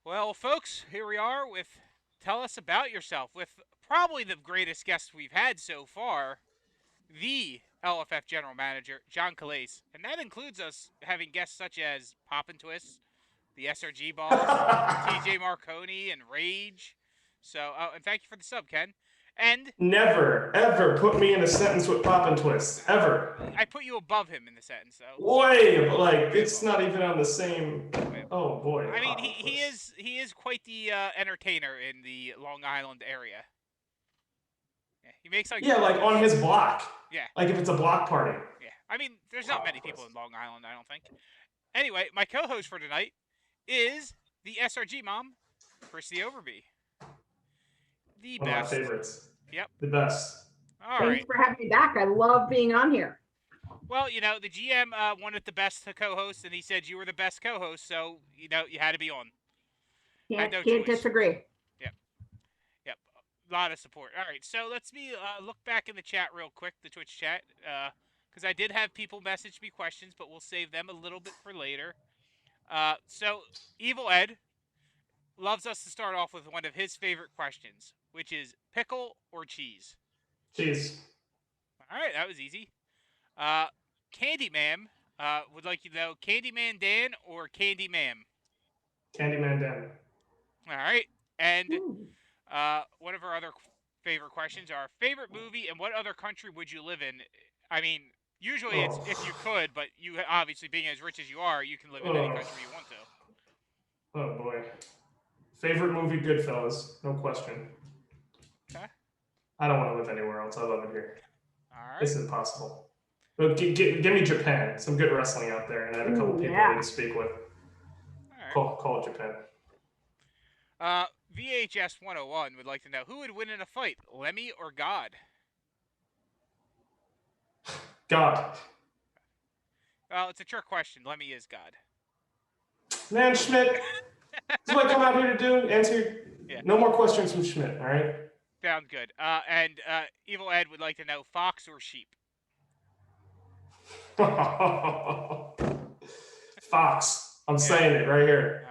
Well, folks, here we are with Tell Us About Yourself with probably the greatest guest we've had so far, the LFF General Manager, John Calace. And that includes us having guests such as Pop and Twist, the SRG Boss, TJ Marconi, and Rage. So, and thank you for the sub, Ken. And Never, ever put me in a sentence with Pop and Twist. Ever. I put you above him in the sentence, though. Way, like, Way it's above. not even on the same. Way above. Oh boy, I mean, Pop he, and he Twist. is he is quite the entertainer in the Long Island area. Yeah, he makes like Yeah, like on his block. yeah. Like if it's a block party. Yeah, I mean, there's not Pop many and people in Twist. Long Island, I don't think. Anyway, my co-host for tonight is the SRG mom, Christy Overby. The One of my best. favorites. Yep. The best. All Thanks right. for having me back. I love being on here. Well, the GM wanted the best co-host, and he said you were the best co-host, so you had to be on. Had Can't no can't choice. disagree. Yep. Yep. A lot of support. All right. So let's look back in the chat real quick, the Twitch chat, because I did have people message me questions, but we'll save them a little bit for later. So Evil Ed loves us to start off with one of his favorite questions, which is pickle or cheese. Cheese. All right, that was easy. Candy Ma'am would like you to know Candyman Dan or Candy Ma'am. Candyman Dan. All right, and Ooh. one of our other favorite questions are favorite movie and what other country would you live in? I mean, usually it's Oh. if you could, but you obviously being as rich as you are, you can live in any Oh. country you want to. Oh boy. Favorite movie, Goodfellas. No question. Okay. I don't want to live anywhere else. I love it here. All right. It's impossible. But give me Japan. Some good wrestling out there, and I have a couple people I need to speak with. All right. Call it Japan. VHS 101 would like to know who would win in a fight, Lemmy or God? God. Well, it's a trick question. Lemmy is God. Man, Schmidt. That's what I come out here to do. Answer. Yeah. No more questions from Schmidt, all right? Sounds good. And Evil Ed would like to know fox or sheep? Fox. I'm saying it right here.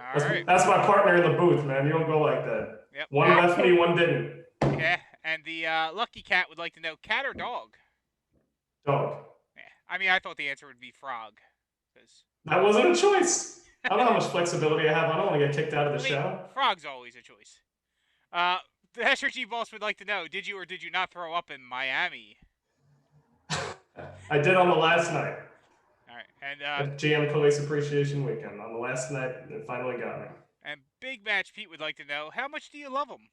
That's my partner in the booth, man. You don't go like that. Yep. One left me, one didn't. Yeah. And the Lucky Cat would like to know cat or dog? Dog. Yeah. I mean, I thought the answer would be frog. That wasn't a choice. I don't know how much flexibility I have. I don't want to get kicked out of the show. Frog's always a choice. The SRG boss would like to know, did you or did you not throw up in Miami? I did on the last night. All right. And GM Calace Appreciation Weekend. On the last night, it finally got me. And Big Match Pete would like to know, how much do you love him?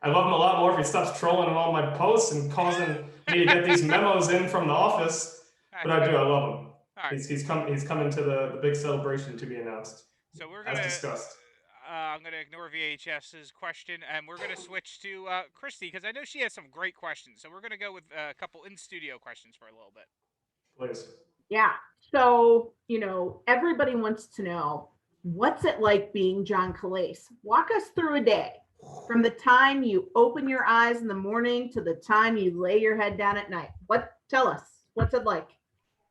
I love him a lot more if he stops trolling on all my posts and causing me to get these memos in from the office. But I do. I love him. Right. He's coming to the big celebration to be announced. So we're gonna, as discussed. I'm going to ignore VHS's question, and we're going to switch to Christy, because I know she has some great questions. So we're going to go with a couple in-studio questions for a little bit. Please. Yeah. So, everybody wants to know, what's it like being John Calace? Walk us through a day. From the time you open your eyes in the morning to the time you lay your head down at night. Tell us, what's it like?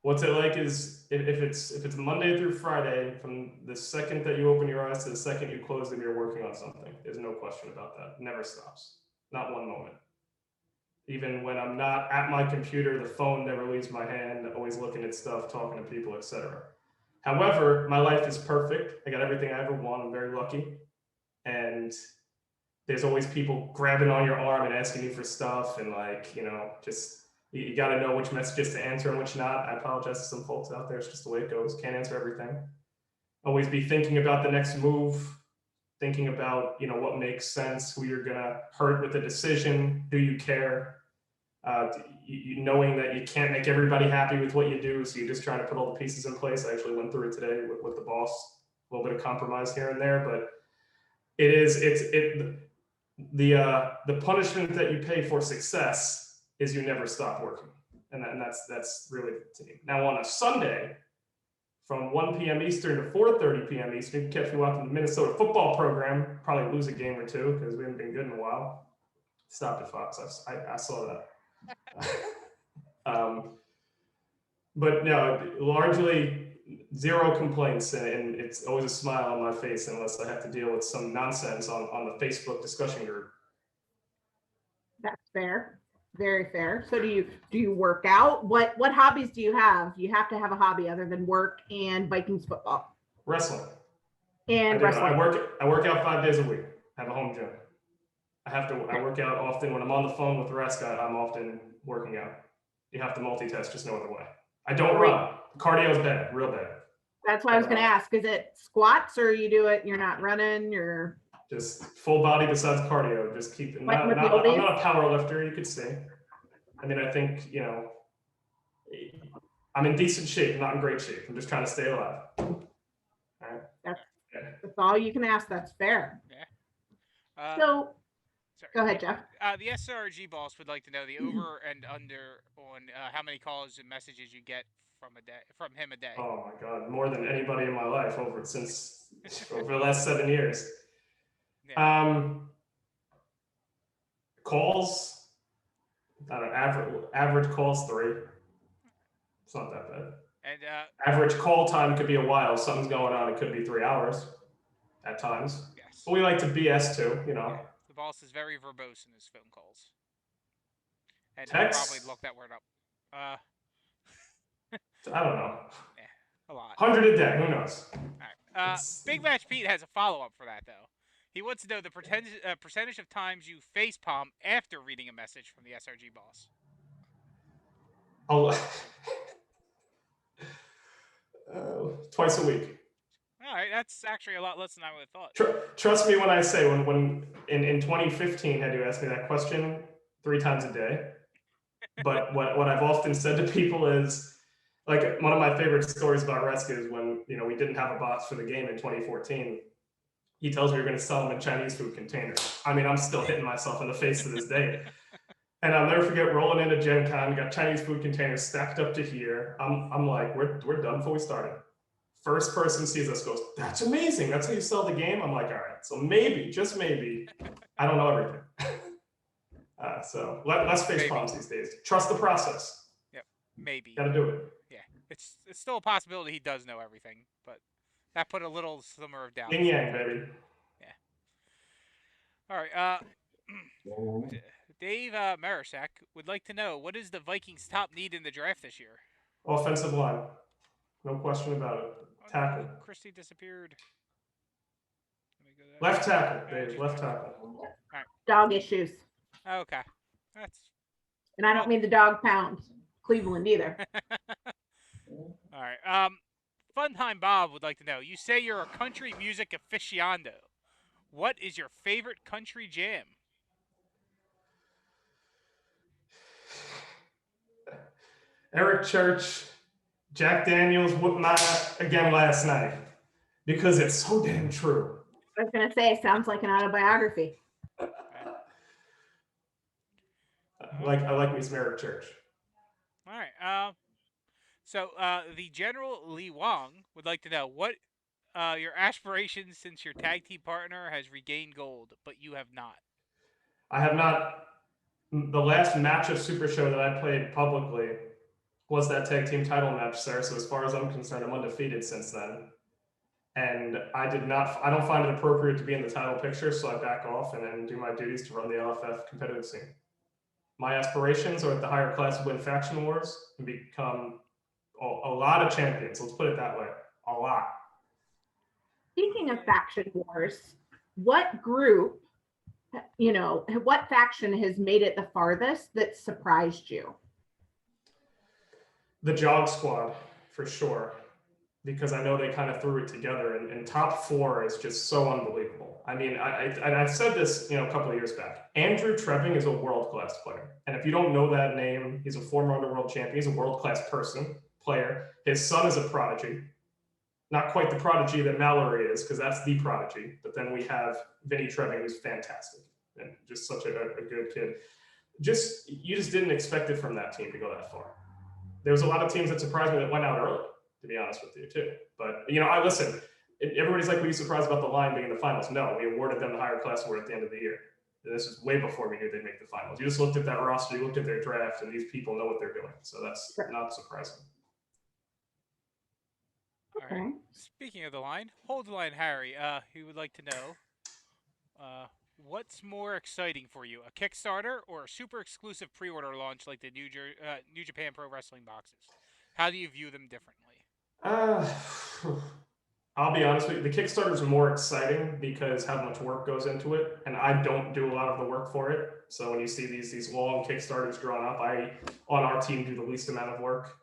What's it like is if it's Monday through Friday, from the second that you open your eyes to the second you close them, you're working on something. There's no question about that. It never stops. Not one moment. Even when I'm not at my computer, the phone never leaves my hand, always looking at stuff, talking to people, etc. However, my life is perfect. I got everything I ever want. I'm very lucky. And there's always people grabbing on your arm and asking you for stuff, and just you got to know which messages to answer and which not. I apologize to some folks out there. It's just the way it goes. Can't answer everything. Always be thinking about the next move, thinking about what makes sense, who you're gonna hurt with the decision, do you care, knowing that you can't make everybody happy with what you do, so you're just trying to put all the pieces in place. I actually went through it today with the boss, a little bit of compromise here and there, but the punishment that you pay for success is you never stop working. And that's really the team. Now on a Sunday, from 1 p.m. Eastern to 4:30 p.m. Eastern, you can catch me watching the Minnesota football program, probably lose a game or two because we haven't been good in a while. Stop it, Fox. I saw that. But no, largely zero complaints, and it's always a smile on my face unless I have to deal with some nonsense on the Facebook discussion group. That's fair. Very fair. So do you work out? What hobbies do you have? You have to have a hobby other than work and Vikings football Wrestling. and wrestling. I work out 5 days a week. I have a home gym. I work out often. When I'm on the phone with the rest guy, I'm often working out. You have to multitask, just no other way. I don't run. Cardio is bad, real bad. That's why I was going to ask. Is it squats or you do it? You're not running. You're just full body besides cardio. Just keep it. I'm not a power lifter. You could say. I mean, I think I'm in decent shape, not in great shape. I'm just trying to stay alive. All right. That's all you can ask. That's fair. Yeah. So. Go ahead, Jeff. The SRG boss would like to know the over and under on how many calls and messages you get from him a day. Oh my God, more than anybody in my life over the last 7 years. Yeah. Calls, I don't know, average calls 3. It's not that bad. And average call time could be a while. If something's going on, it could be 3 hours at times. Yes. But we like to BS too, Yeah. The boss is very verbose in his phone calls. And text? He'll probably look that word up. I don't know. Yeah, a lot. 100 a day, who knows? All right. Big Match Pete has a follow-up for that, though. He wants to know the percentage of times you facepalm after reading a message from the SRG boss. Twice a week. All right, that's actually a lot less than I would have thought. Trust me when I say, when in 2015, had you asked me that question 3 times a day. But what I've often said to people is, like, one of my favorite stories about Reska is when, we didn't have a box for the game in 2014. He tells me we're going to sell them in Chinese food containers. I mean, I'm still hitting myself in the face to this day. And I'll never forget rolling into Gen Con, got Chinese food containers stacked up to here. I'm like, we're done before we started. First person sees us goes, that's amazing. That's how you sell the game? I'm like, all right, so maybe, just maybe, I don't know everything. So less face palms these days. Trust the process. Yep, maybe. Gotta do it. Yeah, it's still a possibility he does know everything, but that put a little slimmer of doubt. Yin yang, baby. Yeah. All right. Dave Marisak would like to know, what is the Vikings' top need in the draft this year? Offensive line. No question about it. Tackle. No, Christie disappeared. Left tackle, Dave. Left tackle. All right. Dog issues. Okay. And I don't mean the dog pound Cleveland either. All right. Funtime Bob would like to know, you say you're a country music aficionado. What is your favorite country jam? Eric Church, Jack Daniels whooped my ass again last night because it's so damn true. I was going to say, it sounds like an autobiography. I like me some Eric Church. All right. So the General Li Wang would like to know, what your aspirations since your tag team partner has regained gold, but you have not. I have not. The last match of Super Show that I played publicly was that tag team title match, sir. So as far as I'm concerned, I'm undefeated since then. And I don't find it appropriate to be in the title picture, so I back off and then do my duties to run the LFF competitive scene. My aspirations are at the higher class to win faction wars and become a lot of champions. Let's put it that way. A lot. Speaking of faction wars, what group, what faction has made it the farthest that surprised you? The Jog Squad, for sure, because I know they kind of threw it together, and top 4 is just so unbelievable. I mean, I said this, a couple of years back. Andrew Trepping is a world-class player, and if you don't know that name, he's a former underworld champion. He's a world-class player. His son is a prodigy, not quite the prodigy that Mallory is, because that's the prodigy. But then we have Vinny Trepping, who's fantastic and just such a good kid. You just didn't expect it from that team to go that far. There was a lot of teams that surprised me that went out early, to be honest with you, too. But, I listen. Everybody's like, were you surprised about the line being in the finals? No, we awarded them the higher class award at the end of the year. This is way before we knew they'd make the finals. You just looked at that roster, you looked at their draft, and these people know what they're doing. So that's not surprising. All right. Speaking of the line, hold the line, Harry. He would like to know, what's more exciting for you, a Kickstarter or a super exclusive pre-order launch like the New Japan Pro Wrestling boxes? How do you view them differently? Uh, I'll be honest with you. The Kickstarters are more exciting because how much work goes into it, and I don't do a lot of the work for it. So when you see these long Kickstarters drawn up, I on our team do the least amount of work.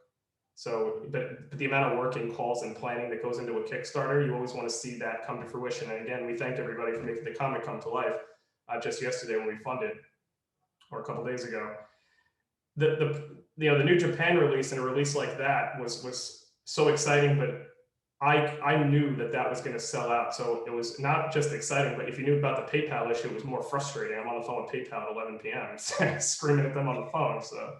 So, but the amount of work and calls and planning that goes into a Kickstarter, you always want to see that come to fruition. And again, we thanked everybody for making the comic come to life just yesterday when we funded, or a couple days ago. The New Japan release and a release like that was so exciting, but I knew that was going to sell out. So it was not just exciting, but if you knew about the PayPal issue, it was more frustrating. I'm on the phone with PayPal at 11 p.m. screaming at them on the phone. So.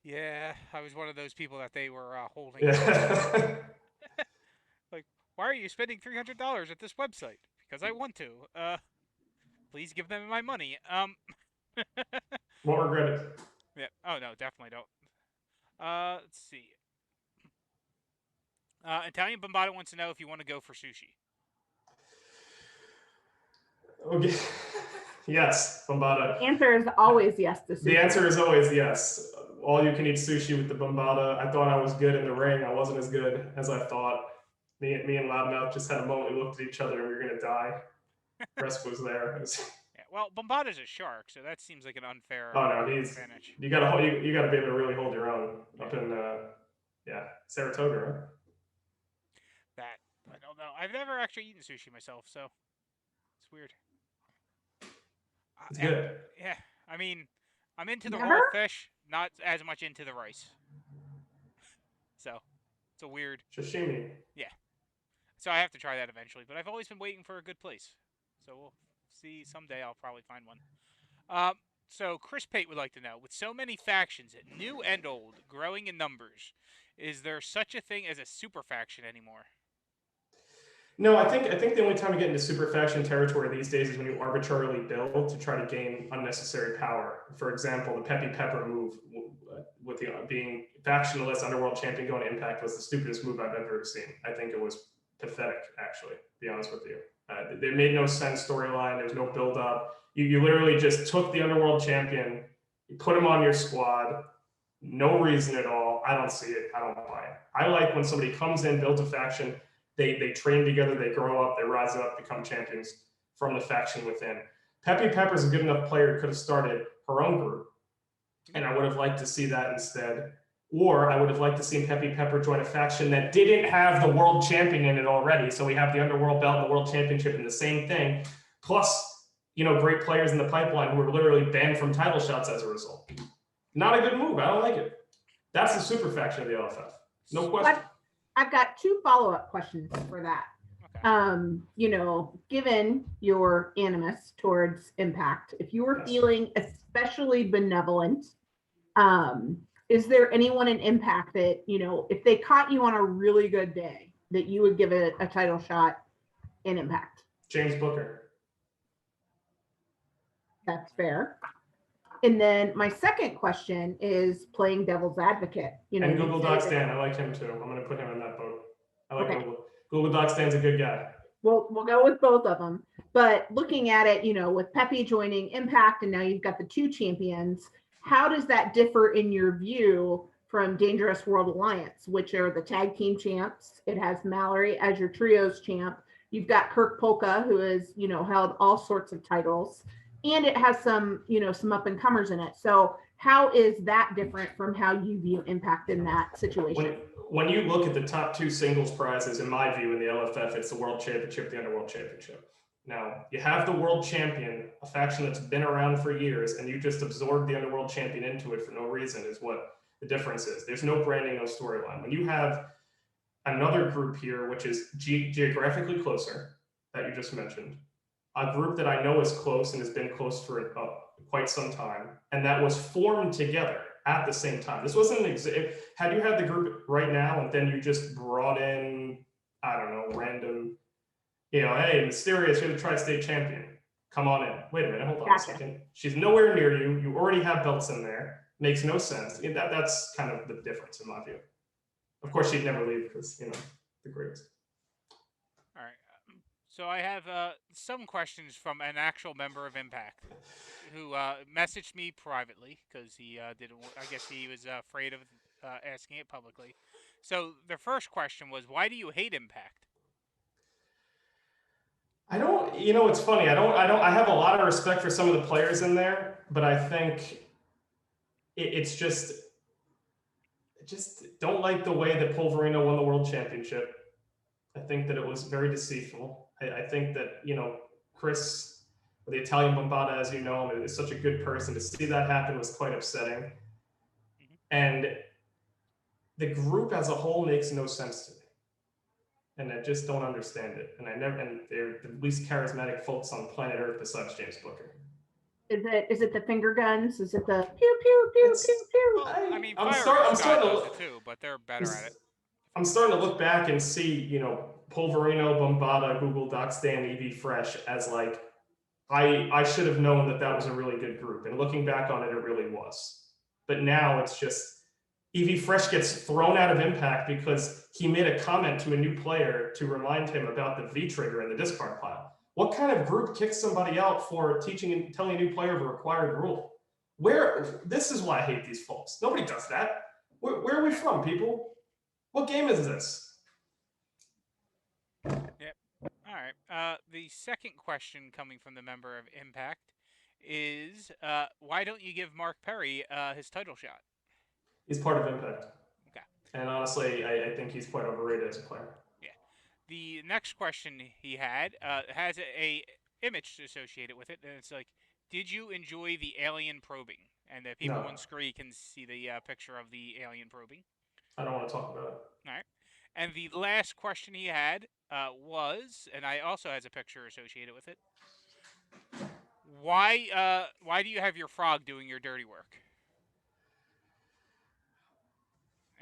Yeah, I was one of those people that they were holding. Yeah. Like, why are you spending $300 at this website? Because I want to. Please give them my money. Won't regret it. Yeah. Oh no, definitely don't. Let's see. Italian Bombado wants to know if you want to go for sushi. Okay. Yes, Bombada. Answer is always yes to sushi. The answer is always yes. All you can eat sushi with the Bombada. I thought I was good in the ring. I wasn't as good as I thought. Me and Loudmouth just had a moment. We looked at each other and we were gonna die. Rest was there. Yeah, well, Bombada's a shark, so that seems like an unfair advantage. You gotta be able to really hold your own up in Saratoga, right? That I don't know. I've never actually eaten sushi myself, so it's weird. It's good. Yeah, I mean, I'm into the Never? raw fish, not as much into the rice. So it's a weird. Sashimi. Yeah. So I have to try that eventually, but I've always been waiting for a good place. So we'll see. Someday I'll probably find one. So Chris Pate would like to know, with so many factions, new and old, growing in numbers, is there such a thing as a super faction anymore? No, I think the only time you get into super faction territory these days is when you arbitrarily build to try to gain unnecessary power. For example, the Peppy Pepper move with the being factionless underworld champion going to Impact was the stupidest move I've ever seen. I think it was pathetic, actually, to be honest with you. It made no sense storyline. There was no build up. You literally just took the underworld champion, you put him on your squad, no reason at all. I don't see it. I don't buy it. I like when somebody comes in, builds a faction, they train together, they grow up, they rise up, become champions from the faction within. Peppy Pepper's a good enough player, could have started her own group. And I would have liked to see that instead. Or I would have liked to see Peppy Pepper join a faction that didn't have the world champion in it already. So we have the underworld belt and the world championship in the same thing. Plus, great players in the pipeline who were literally banned from title shots as a result. Not a good move. I don't like it. That's the super faction of the LFF. No question. I've got two follow-up questions for that. Okay. Given your animus towards Impact, if you were feeling especially benevolent, is there anyone in Impact that, if they caught you on a really good day, that you would give it a title shot in Impact? James Booker. That's fair. And then my second question is playing devil's advocate. And Google Docs Dan, I like him too. I'm going to put him in that boat. I like Google Docs Dan's a good guy. We'll go with both of them. But looking at it, with Peppy joining Impact and now you've got the two champions, how does that differ in your view from Dangerous World Alliance, which are the tag team champs? It has Mallory as your trios champ. You've got Kirk Polka, who has, held all sorts of titles. And it has some, some up and comers in it. So how is that different from how you view Impact in that situation? When you look at the top two singles prizes, in my view, in the LFF, it's the World Championship, the Underworld Championship. Now, you have the World Champion, a faction that's been around for years, and you just absorbed the Underworld Champion into it for no reason is what the difference is. There's no branding, no storyline. When you have another group here, which is geographically closer, that you just mentioned, a group that I know is close and has been close for quite some time, and that was formed together at the same time. This wasn't had you had the group right now and then you just brought in, I don't know, random, hey, Mysterious, you're the Tri-State champion. Come on in. Wait a minute, hold on a second. She's nowhere near you. You already have belts in there. Makes no sense. That's kind of the difference in my view. Of course, she'd never leave because, the greatest. All right. So I have some questions from an actual member of Impact who messaged me privately because he didn't. I guess he was afraid of asking it publicly. So the first question was, why do you hate Impact? I don't, you know, it's funny. I have a lot of respect for some of the players in there, but I think it's just don't like the way that Polverino won the world championship. I think that it was very deceitful. I think that, you know, Chris, the Italian Bombata, as you know him, is such a good person. To see that happen was quite upsetting. Mhm. And the group as a whole makes no sense to me. And I just don't understand it. And they're the least charismatic folks on planet Earth besides James Booker. Is it the finger guns? Is it the pew pew pew It's pew pew? Well, I mean, I'm Fire Scott starting to does it look. too, but they're better at it. I'm starting to look back and see, you know, Polverino, Bombata, Google Docs, Dan, EV Fresh as like, I should have known that that was a really good group. And looking back on it, it really was. But now it's just, EV Fresh gets thrown out of Impact because he made a comment to a new player to remind him about the V trigger in the discard pile. What kind of group kicks somebody out for teaching and telling a new player of a required rule? This is why I hate these folks. Nobody does that. Where are we from, people? What game is this? Yep. All right. The second question coming from the member of Impact is, why don't you give Mark Perry his title shot? He's part of Impact. Okay. And honestly, I think he's quite overrated as a player. Yeah. The next question he had has a image associated with it, and it's like, did you enjoy the alien probing? And the people No, on screen can see the picture of the alien probing. I don't want to talk about it. All right. And the last question he had was, and I also has a picture associated with it. Why do you have your frog doing your dirty work?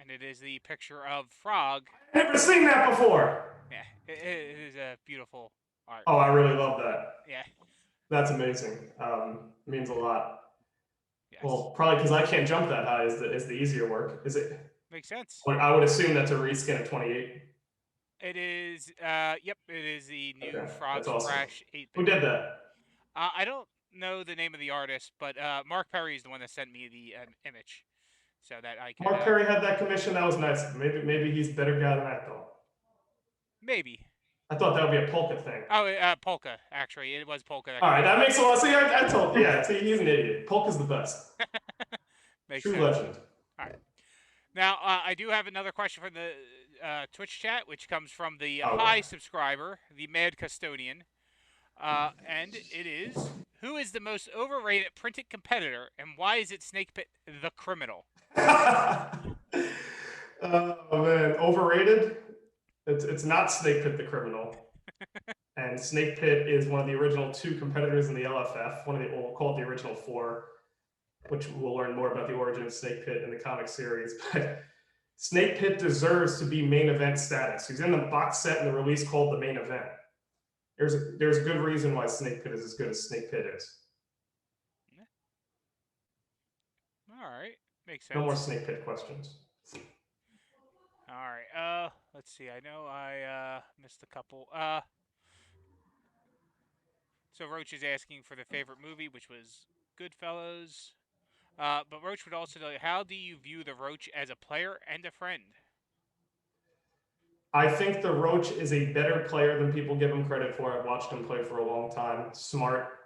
And it is the picture of Frog. I've never seen that before. Yeah, it is a beautiful art. Oh, I really love that. Yeah. That's amazing. Means a lot. Yes. Well, probably because I can't jump that high is the easier work. Is it? Makes sense. I would assume that's a reskin of 28. It is. Yep. It is the new Okay, Frog that's awesome. Splash 8-bit. Who did that? I don't know the name of the artist, but Mark Perry is the one that sent me the image, so that I could. Mark Perry had that commission. That was nice. Maybe he's a better guy than I thought. Maybe. I thought that would be a polka thing. Oh, Polka. Actually, it was Polka. All right, that makes a lot. See, I told. Yeah, see, he's an idiot. Polka's the best. Makes True sense. legend. All right. Now, I do have another question from the Twitch chat, which comes from the high subscriber, the Mad Custodian. And it is, who is the most overrated printed competitor, and why is it Snake Pit the Criminal? Oh, man. Overrated? It's not Snake Pit the Criminal. And Snake Pit is one of the original 2 competitors in the LFF, we'll call it the original 4, which we'll learn more about the origin of Snake Pit in the comic series. But Snake Pit deserves to be main event status. He's in the box set in the release called The Main Event. There's a good reason why Snake Pit is as good as Snake Pit is. All right, makes sense. No more Snake Pit questions. All right, let's see. I know I missed a couple. So Roach is asking for the favorite movie, which was Goodfellas. But Roach would also know, how do you view the Roach as a player and a friend? I think the Roach is a better player than people give him credit for. I've watched him play for a long time. Smart,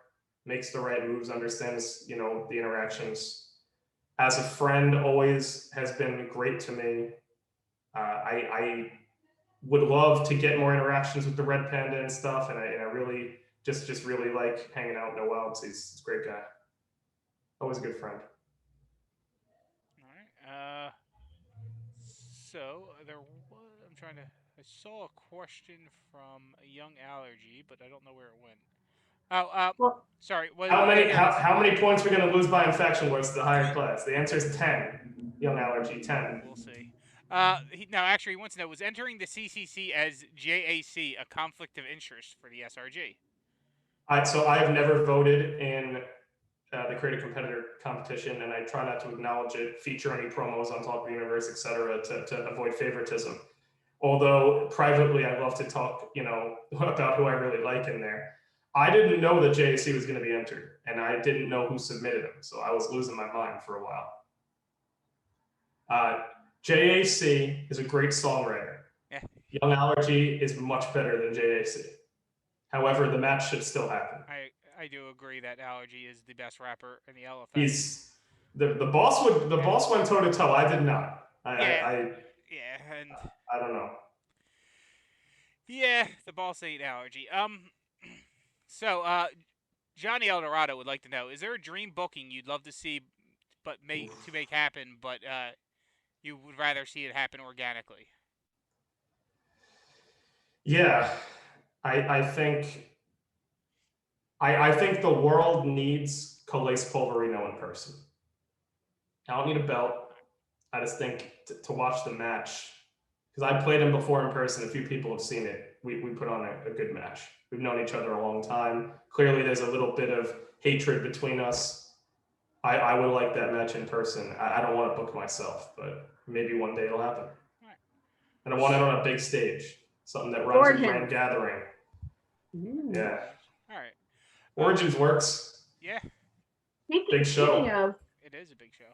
makes the right moves, understands, you know, the interactions. As a friend, always has been great to me. I would love to get more interactions with the Red Panda and stuff, and I really just really like hanging out with Noel. He's a great guy. Always a good friend. All right. So there was. I'm trying to. I saw a question from a Young Allergy, but I don't know where it went. Oh, Well, sorry. How many points are we going to lose by infection wars to the higher class? The answer is 10. Young Allergy, 10. We'll see. He wants to know, was entering the CCC as JAC a conflict of interest for the SRG? So I have never voted in the Creative Competitor competition, and I try not to acknowledge it, feature any promos on Talk of the Universe, etc., to avoid favoritism. Although privately, I love to talk, about who I really like in there. I didn't know that JAC was going to be entered, and I didn't know who submitted him, so I was losing my mind for a while. JAC is a great songwriter. Yeah. Young Allergy is much better than JAC. However, the match should still happen. I do agree that Allergy is the best rapper in the LFF. He's the boss boss went toe to toe. I did not. I don't know. Yeah, the boss ain't Allergy. So Johnny Eldorado would like to know: is there a dream booking you'd love to see, but make happen, but you would rather see it happen organically? Yeah, I think the world needs Calace Polverino in person. I don't need a belt. I just think to watch the match, because I played him before in person. A few people have seen it. We put on a good match. We've known each other a long time. Clearly, there's a little bit of hatred between us. I would like that match in person. I don't want to book myself, but maybe one day it'll happen. Right. And I want it on a big stage, something that runs a grand gathering. Yeah. All right. Origins works. Yeah. Big show. It is a big show.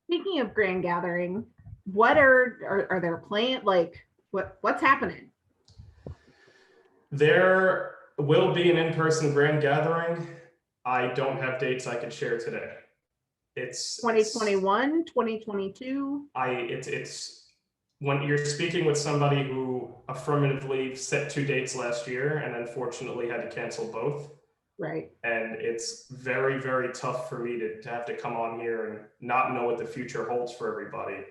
Speaking of grand gathering, what are there plans? Like what's happening? There will be an in-person grand gathering. I don't have dates I could share today. It's 2021, 2022. It's when you're speaking with somebody who affirmatively set 2 dates last year and unfortunately had to cancel both. Right. And it's very, very tough for me to have to come on here and not know what the future holds for everybody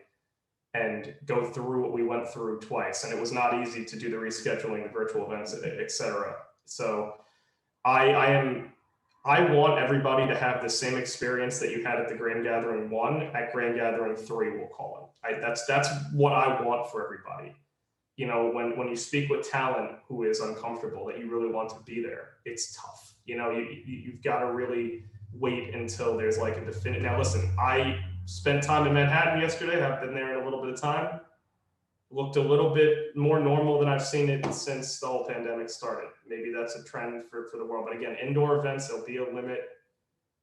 and go through what we went through twice. And it was not easy to do the rescheduling, the virtual events, etc. So I want everybody to have the same experience that you had at the Grand Gathering 1 at Grand Gathering 3, we'll call it. That's what I want for everybody. When you speak with talent who is uncomfortable, that you really want to be there, it's tough. You've got to really wait until there's like a definitive. Now, listen, I spent time in Manhattan yesterday. I've been there in a little bit of time. Looked a little bit more normal than I've seen it since the whole pandemic started. Maybe that's a trend for the world. But again, indoor events, there'll be a limit.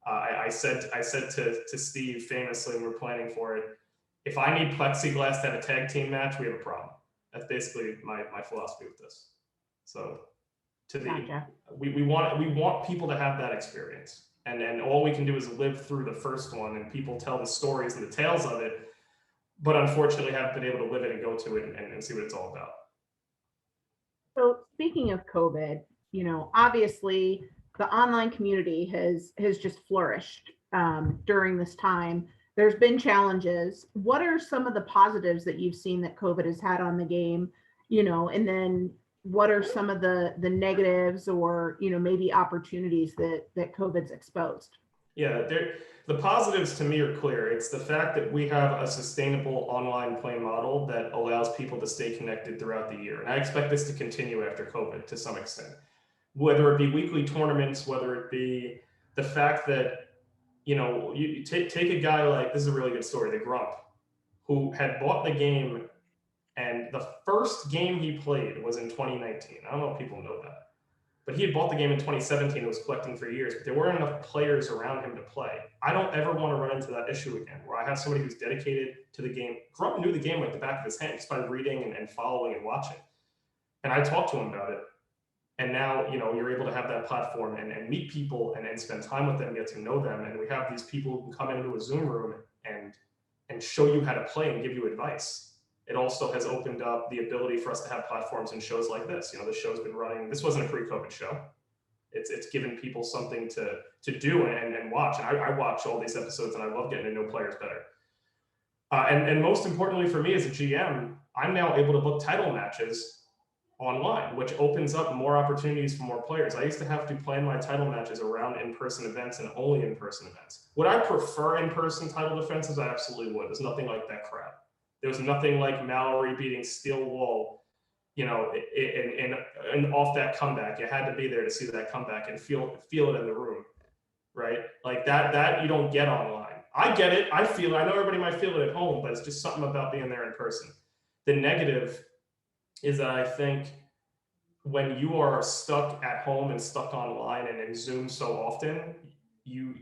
I said to Steve famously when we were planning for it, if I need plexiglass to have a tag team match, we have a problem. That's basically my philosophy with this. So we want people to have that experience. And all we can do is live through the first one and people tell the stories and the tales of it, but unfortunately haven't been able to live it and go to it and see what it's all about. So speaking of COVID, obviously the online community has just flourished during this time. There's been challenges. What are some of the positives that you've seen that COVID has had on the game? And then what are some of the negatives or, maybe opportunities that COVID's exposed? Yeah, the positives to me are clear. It's the fact that we have a sustainable online play model that allows people to stay connected throughout the year. And I expect this to continue after COVID to some extent, whether it be weekly tournaments, whether it be the fact that, you take a guy like, this is a really good story, the Grump, who had bought the game and the first game he played was in 2019. I don't know if people know that. But he had bought the game in 2017 and was collecting for years, but there weren't enough players around him to play. I don't ever want to run into that issue again, where I have somebody who's dedicated to the game. Grump knew the game like the back of his hand, just by reading and following and watching. And I talked to him about it. And now, you're able to have that platform and meet people and spend time with them, get to know them. And we have these people who can come into a Zoom room and show you how to play and give you advice. It also has opened up the ability for us to have platforms and shows like this. The show's been running. This wasn't a pre-COVID show. It's given people something to do and watch. And I watch all these episodes and I love getting to know players better. And most importantly for me as a GM, I'm now able to book title matches online, which opens up more opportunities for more players. I used to have to plan my title matches around in-person events and only in-person events. Would I prefer in-person title defenses? I absolutely would. There's nothing like that crap. There was nothing like Mallory beating Steel Wall, and off that comeback. You had to be there to see that comeback and feel it in the room, right? Like that you don't get online. I get it. I feel it. I know everybody might feel it at home, but it's just something about being there in person. The negative is that I think when you are stuck at home and stuck online and in Zoom so often, you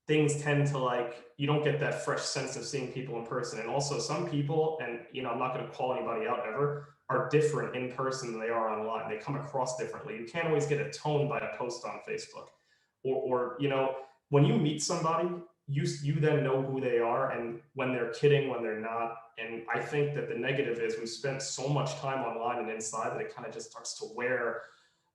things tend to like you don't get that fresh sense of seeing people in person. And also some people, and I'm not going to call anybody out ever, are different in person than they are online. They come across differently. You can't always get a tone by a post on Facebook. Or when you meet somebody, you then know who they are and when they're kidding, when they're not. And I think that the negative is we spent so much time online and inside that it kind of just starts to wear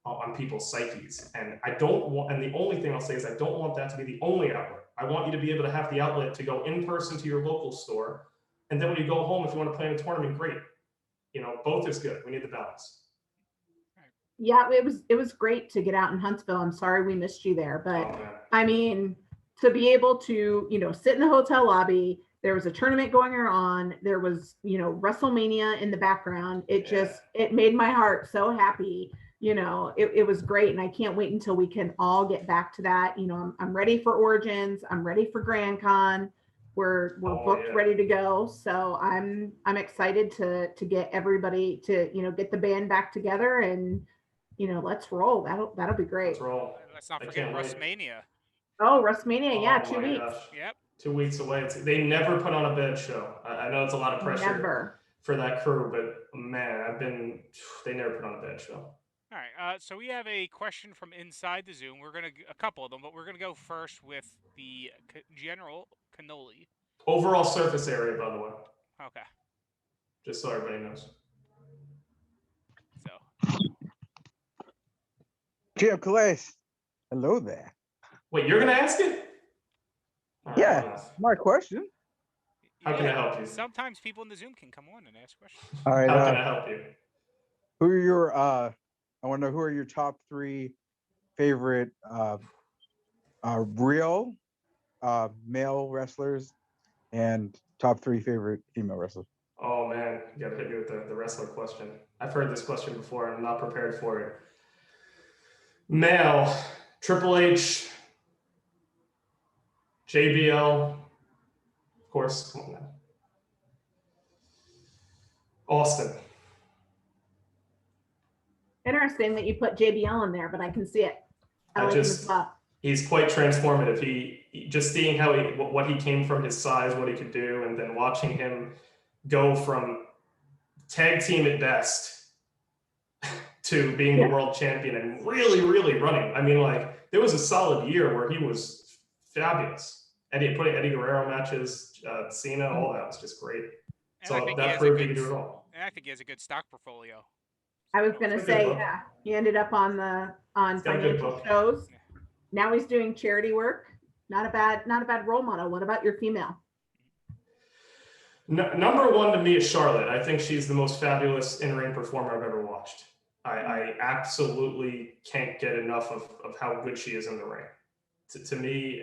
on people's psyches. And I don't want, and the only thing I'll say is I don't want that to be the only outlet. I want you to be able to have the outlet to go in person to your local store. And then when you go home, if you want to play in a tournament, great. Both is good. We need the balance. Yeah, it was great to get out in Huntsville. I'm sorry we missed you there, but I mean, to be able to, sit in the hotel lobby, there was a tournament going on, there was, WrestleMania in the background. It made my heart so happy. It was great. And I can't wait until we can all get back to that. I'm ready for Origins. I'm ready for Grand Con. We're booked, ready to go. So I'm excited to get everybody to, get the band back together and, let's roll. That'll be great. Let's roll. Let's not forget WrestleMania. Oh, WrestleMania, yeah, 2 weeks. Gosh. Yep. 2 weeks away. They never put on a bad show. I know it's a lot of pressure for that crew, but man, they never put on a bad show. All right, so we have a question from inside the Zoom. We're a couple of them, but we're gonna go first with the General Cannoli. Overall surface area, by the way. Okay. Just so everybody knows. So. Calace, hello there. Wait, you're gonna ask it? Yeah, my question. How can I help you? Sometimes people in the Zoom can come on and ask questions. All right. How can I help you? Who are your I want to know who are your top 3 favorite real male wrestlers and top 3 favorite female wrestlers? Oh man, you gotta hit me with the wrestler question. I've heard this question before and I'm not prepared for it. Male, Triple H, JBL, of course, come on now. Austin. Interesting that you put JBL in there, but I can see it. I like him as well. He's quite transformative. He just seeing what he came from, his size, what he could do, and then watching him go from tag team at best to being the world champion and really, really running. I mean, like, there was a solid year where he was fabulous. Putting Eddie Guerrero matches, Cena, all that was just great. And so that proved he could do it all. And I think he has a good stock portfolio. I was gonna say, yeah, he ended up on financial shows. Yeah. Now he's doing charity work. Not a bad role model. What about your female? Number 1 to me is Charlotte. I think she's the most fabulous in-ring performer I've ever watched. I absolutely can't get enough of how good she is in the ring. To me,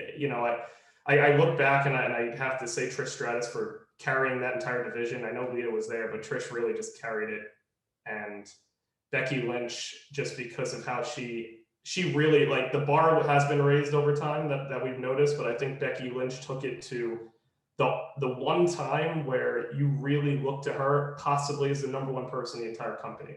I look back and I have to say Trish Stratus for carrying that entire division. I know Lita was there, but Trish really just carried it. And Becky Lynch, just because of how she really, like, the bar has been raised over time that we've noticed, but I think Becky Lynch took it to the one time where you really look to her possibly as the number 1 person in the entire company.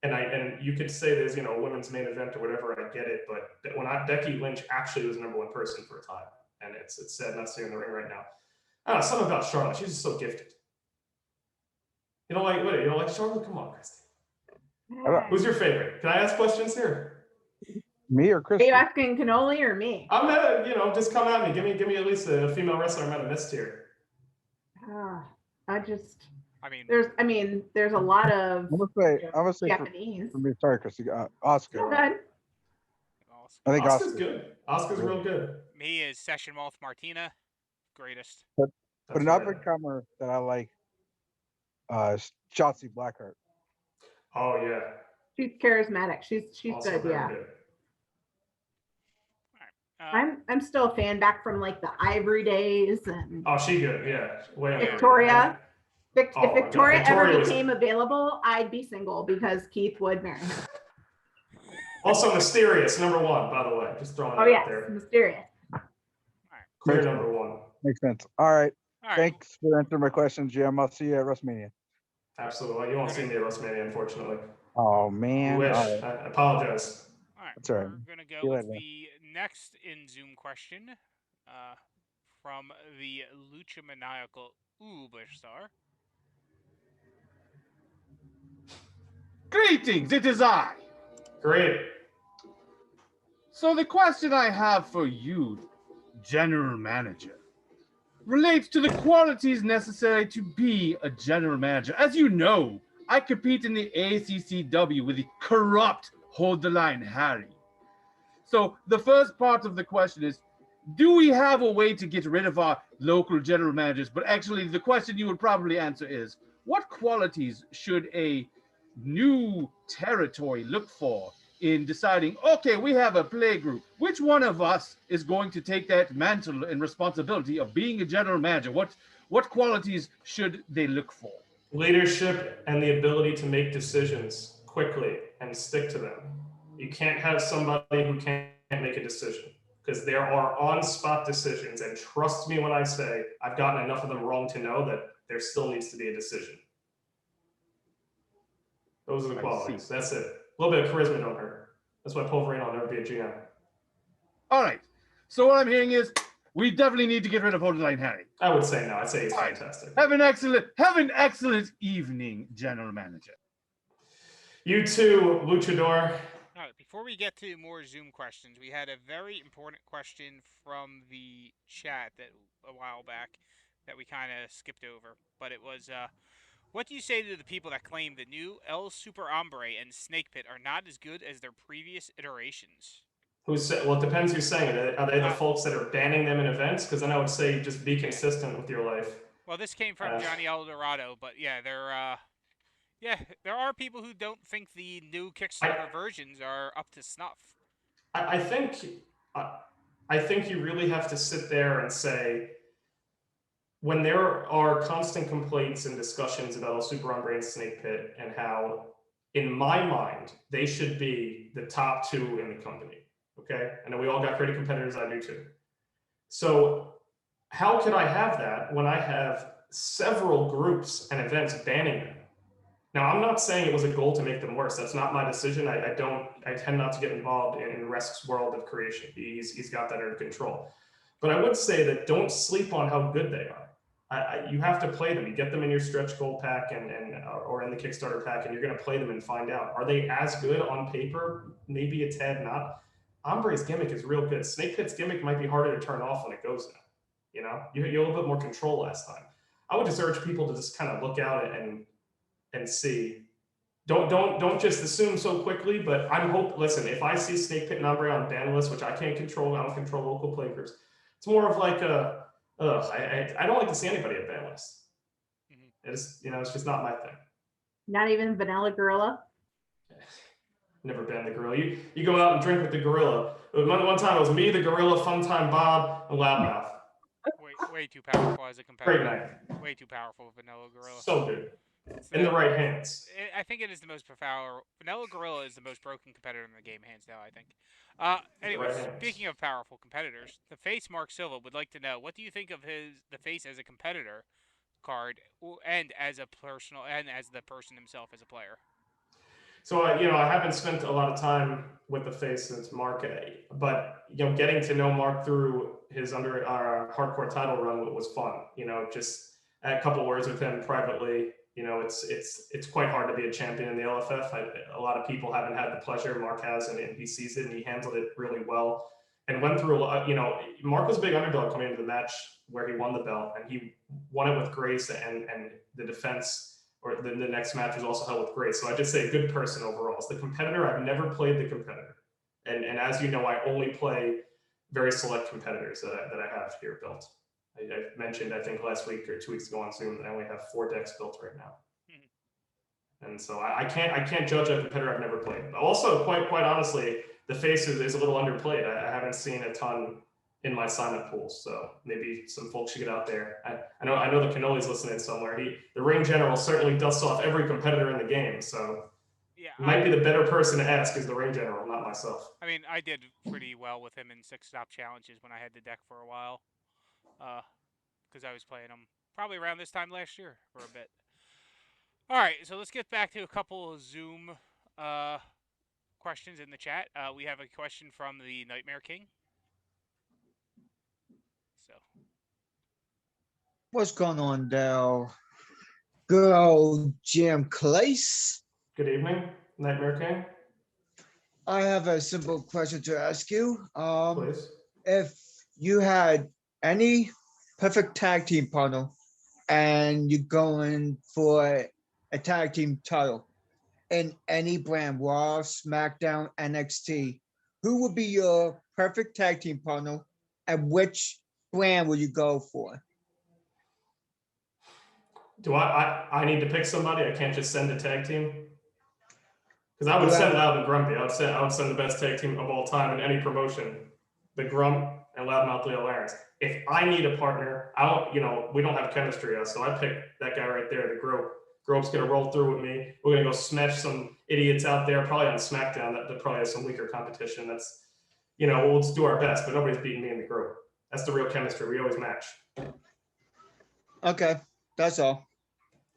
And you could say there's, a women's main event or whatever, I get it, but Becky Lynch actually was the number 1 person for a time. And it's sad not seeing in the ring right now. I don't know, something about Charlotte. She's just so gifted. You don't like Charlotte? Come on, Christy. Who's your favorite? Can I ask questions here? Me or Christy? Are you asking Cannoli or me? I'm gonna, just come at me. Give me at least a female wrestler I might have missed here. There's a lot of. I'm gonna say Japanese. For me, sorry, Christy. Oscar. Go ahead. I think Oscar's good. Oscar's real good. Me is Session Moth Martina, greatest. But an up and comer that I like, Shotzi Blackheart. Oh yeah. She's charismatic. She's good. Yeah. Good. I'm still a fan back from like the Ivory days and. Oh, she good. Yeah. Victoria. If Victoria ever became available, I'd be single because Keith would marry her. Also mysterious, number 1, by the way. Just throwing it out there. Mysterious. Clear number 1. Makes sense. All right. Thanks for answering my question, Jim. I'll see you at WrestleMania. Absolutely. Well, you won't see me at WrestleMania, unfortunately. Oh You man. wish. All right. I apologize. All right, That's all right. we're gonna See go you with later. the next in Zoom question, uh, from the Lucha Maniacal Uberstar. Greetings, it is I. Great. So the question I have for you, General Manager, relates to the qualities necessary to be a General Manager. As you know, I compete in the ACCW with the corrupt Hold the Line Harry. So the first part of the question is, do we have a way to get rid of our local general managers? But actually, the question you would probably answer is, what qualities should a new territory look for in deciding, okay, we have a play group. Which one of us is going to take that mantle and responsibility of being a general manager? What qualities should they look for? Leadership and the ability to make decisions quickly and stick to them. You can't have somebody who can't make a decision, because there are on-spot decisions. And trust me when I say I've gotten enough of them wrong to know that there still needs to be a decision. Those are the I qualities. see. That's it. A little bit of charisma don't hurt. That's why Pulverine will never be a GM. All right. So what I'm hearing is we definitely need to get rid of Hold the Line Harry. I would say no. I'd say he's Right. fantastic. Have an excellent evening, General Manager. You too, Luchador. All right, before we get to more Zoom questions, we had a very important question from the chat that a while back that we kind of skipped over, but it was, what do you say to the people that claim the new El Super Hombre and Snake Pit are not as good as their previous iterations? Well, it depends who's saying it. Are they the Uh, folks that are banning them in events? Because then I would say just be consistent with your life. Well, this came from Johnny Eldorado, but yeah, there are people who don't think the new Kickstarter versions are up to snuff. I think you really have to sit there and say, when there are constant complaints and discussions about El Super Hombre and Snake Pit and how, in my mind, they should be the top two in the company. Okay, I know we all got creative competitors. I do too. So how could I have that when I have several groups and events banning them? Now, I'm not saying it was a goal to make them worse. That's not my decision. I tend not to get involved in Resk's world of creation. He's got that under control. But I would say that don't sleep on how good they are. You have to play them. You get them in your stretch goal pack or in the Kickstarter pack, and you're going to play them and find out. Are they as good on paper? Maybe a tad not. Hombre's gimmick is real good. Snake Pit's gimmick might be harder to turn off when it goes now. You know, you had a little bit more control last time. I would just urge people to just kind of look out and see. Don't just assume so quickly. But listen, if I see Snake Pit and Hombre on ban list, which I can't control, I don't control local play groups. It's more of like I don't like to see anybody at ban list. It's it's just not my thing. Not even Vanilla Gorilla. Never banned the gorilla. You go out and drink with the gorilla. One time it was me, the gorilla, Funtime Bob, and Loudmouth. Way too powerful as a competitor. Great night. Way too powerful, Vanilla Gorilla. So good. In the right hands. I think it is the most powerful. Vanilla Gorilla is the most broken competitor in the game, hands down, I think. Anyways, speaking of powerful competitors, the face Mark Silva would like to know, what do you think of the face as a competitor card and as a personal and as the person himself as a player? So I haven't spent a lot of time with the face since Mark, but getting to know Mark through his hardcore title run was fun. Just a couple words with him privately. It's quite hard to be a champion in the LFF. A lot of people haven't had the pleasure. Mark has, and he sees it, and he handled it really well, and went through a lot. Mark was a big underdog coming into the match where he won the belt, and he won it with grace, and the defense. Or the next match was also held with grace. So I just say a good person overall. As the competitor, I've never played the competitor. And as you know, I only play very select competitors that I have here built. I mentioned, I think last week or 2 weeks ago on Zoom, that I only have 4 decks built right now. And so I can't judge a competitor I've never played. But also, quite honestly, the face is a little underplayed. I haven't seen a ton in my sign-up pools, so maybe some folks should get out there. I know the Cannoli's listening somewhere. The ring general certainly dusts off every competitor in the game, so yeah, might be the better person to ask is the ring general, not myself. I mean, I did pretty well with him in 6-stop challenges when I had the deck for a while, because I was playing him probably around this time last year for a bit. All right, so let's get back to a couple of Zoom questions in the chat. We have a question from the Nightmare King. So, What's going on, Dale? Good old Jim Calace. Good evening, Nightmare King. I have a simple question to ask you. Please. If you had any perfect tag team partner and you're going for a tag team title in any brand, Raw, SmackDown, NXT, who would be your perfect tag team partner and which brand would you go for? Do I need to pick somebody? I can't just send a tag team? Because I would send Loud and Grumpy. I would send the best tag team of all time in any promotion, the Grump and Loudmouth Leo Larynx. If I need a partner, we don't have chemistry yet, so I pick that guy right there, the Grope. Grope's gonna roll through with me. We're gonna go smash some idiots out there, probably on SmackDown that probably has some weaker competition. That's, we'll just do our best, but nobody's beating me in the Grope. That's the real chemistry. We always match. Okay, that's all.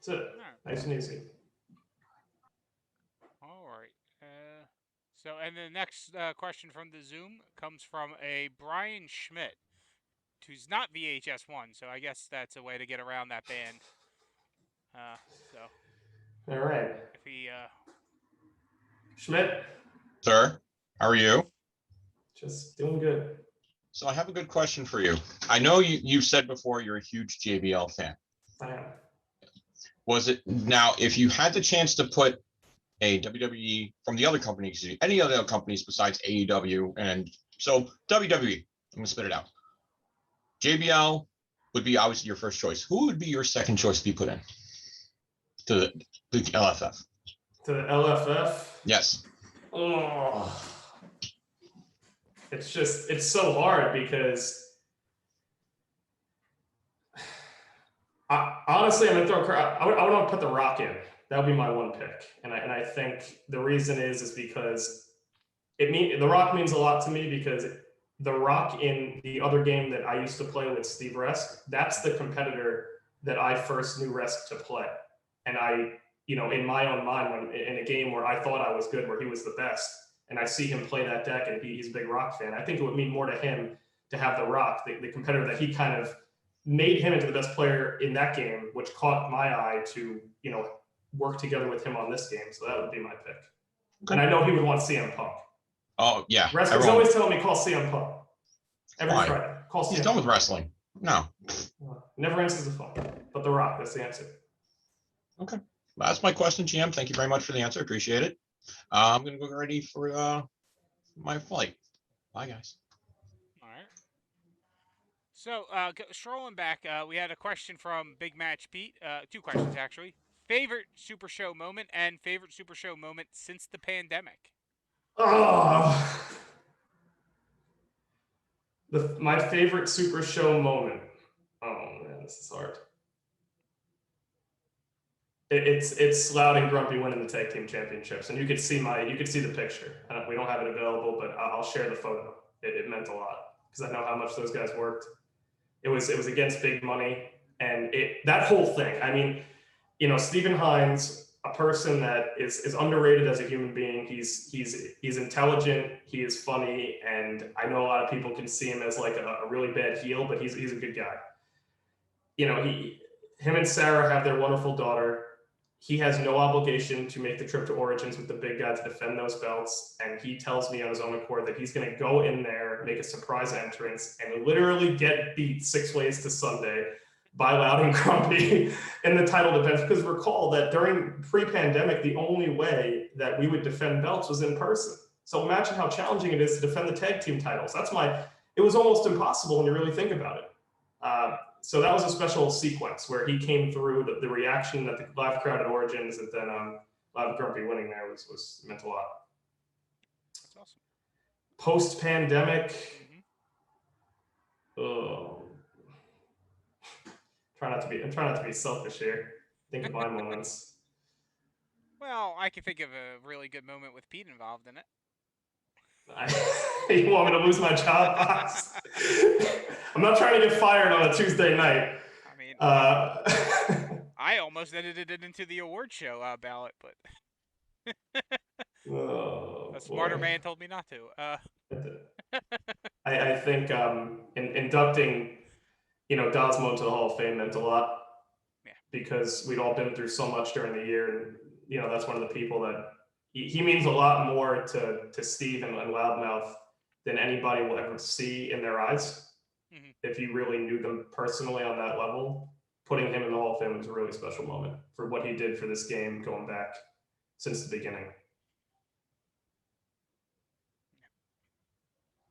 That's it. Nice and easy. all right. And the next question from the Zoom comes from a Brian Schmidt, who's not VHS1, so I guess that's a way to get around that ban. All right. If he Schmidt, Sir, how are you? just doing good. So I have a good question for you. I know you've said before you're a huge JBL fan. I am. Was it now, if you had the chance to put a WWE from the other companies, any other companies besides AEW, and so WWE, I'm gonna spit it out. JBL would be obviously your first choice. Who would be your second choice to be put in to the LFF? To the LFF? Yes. Oh, it's so hard because honestly, I'm gonna throw. I would want to put The Rock in. That would be my one pick, and I think the reason is because The Rock means a lot to me because The Rock in the other game that I used to play with Steve Resk, that's the competitor that I first knew Resk to play, and in my own mind, when in a game where I thought I was good, where he was the best, and I see him play that deck, and he's a big Rock fan, I think it would mean more to him to have The Rock, the competitor that he kind of made him into the best player in that game, which caught my eye to, work together with him on this game. So that would be my pick. Okay. And I know he would want CM Punk. Oh, yeah. Wrestlers always telling me call CM Punk. Every Fine. Friday. Call CM He's done with wrestling. No. Never answers the phone. But The Rock, that's the answer. Okay. That's my question, GM. Thank you very much for the answer. Appreciate it. I'm going to go ready for my flight. Bye, guys. All right. So, strolling back, we had a question from Big Match Pete. Two questions, actually. Favorite Super Show moment and favorite Super Show moment since the pandemic? Oh. My favorite Super Show moment. Oh, man, this is hard. It's Loud and Grumpy winning the tag team championships, and you could see the picture. We don't have it available, but I'll share the photo. It meant a lot because I know how much those guys worked. It was against big money, and that whole thing. I mean, Stephen Hines, a person that is underrated as a human being. He's intelligent. He is funny, and I know a lot of people can see him as like a really bad heel, but he's a good guy. Him and Sarah have their wonderful daughter. He has no obligation to make the trip to Origins with the big guy to defend those belts. And he tells me on his own accord that he's going to go in there, make a surprise entrance, and literally get beat 6 ways to Sunday by Loud and Grumpy in the title defense. Because recall that during pre-pandemic, the only way that we would defend belts was in person. So imagine how challenging it is to defend the tag team titles. It was almost impossible when you really think about it. So that was a special sequence where he came through. The reaction that the live crowd at Origins, and then Loud and Grumpy winning there was meant a lot. That's awesome. Post-pandemic, I'm trying not to be selfish here. Think of my moments. Well, I can think of a really good moment with Pete involved in it. You want me to lose my job, Fox? I'm not trying to get fired on a Tuesday night. I mean, I almost edited it into the award show ballot, but Oh a smarter boy. man told me not to. I think inducting, Gosmo into the Hall of Fame meant a lot Yeah. because we'd all been through so much during the year, and that's one of the people that he means a lot more to Steve and Loudmouth than anybody will ever see in their eyes. Mhm. If you really knew them personally on that level, putting him in the Hall of Fame was a really special moment for what he did for this game going back since the beginning.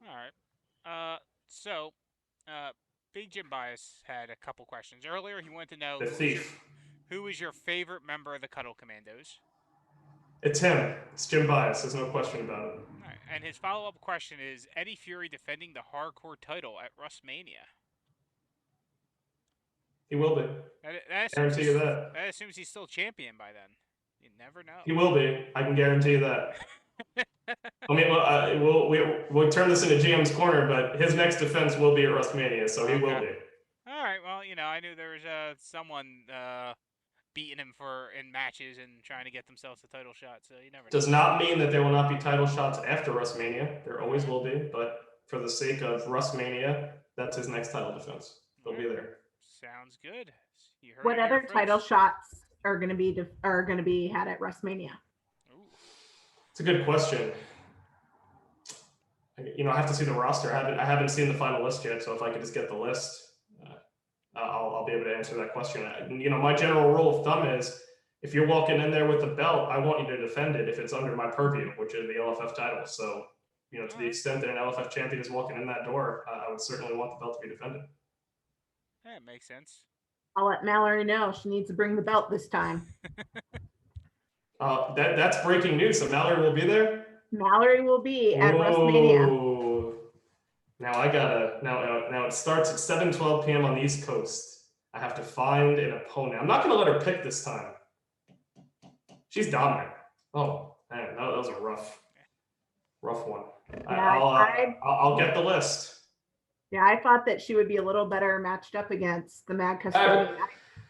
All right. So, uh, Big Jim Bias had a couple questions earlier. He wanted to know The thief. who is your favorite member of the Cuddle Commandos. It's him. It's Jim Bias. There's no question about it. All right. And his follow-up question is Eddie Fury defending the hardcore title at WrestleMania. He will be. That Guarantee you that. That assumes he's still champion by then. You never know. He will be. I can guarantee you that. I mean, we'll turn this into GM's corner, but his next defense will be at WrestleMania, so he will be. All right. Well, I knew there was someone beating him in matches and trying to get themselves a title shot. So you never know. Does not mean that there will not be title shots after WrestleMania. There always will be, but for the sake of WrestleMania, that's his next title defense. He'll be there. Sounds good. You heard What it here other title first. shots are going to be had at WrestleMania? Ooh. It's a good question. I have to see the roster. I haven't seen the final list yet, so if I could just get the list, I'll be able to answer that question. My general rule of thumb is if you're walking in there with a belt, I want you to defend it if it's under my purview, which is the LFF title. So, to the extent that an LFF champion is walking in that door, I would certainly want the belt to be defended. That makes sense. I'll let Mallory know she needs to bring the belt this time. That's breaking news. So Mallory will be there? Mallory will be at WrestleMania. Now I gotta now it starts at 7:12 p.m. on the East Coast. I have to find an opponent. I'm not gonna let her pick this time. She's dominant. Oh man, that was a rough one. Yeah, I'll get the list. Yeah, I thought that she would be a little better matched up against the Mad Custodian.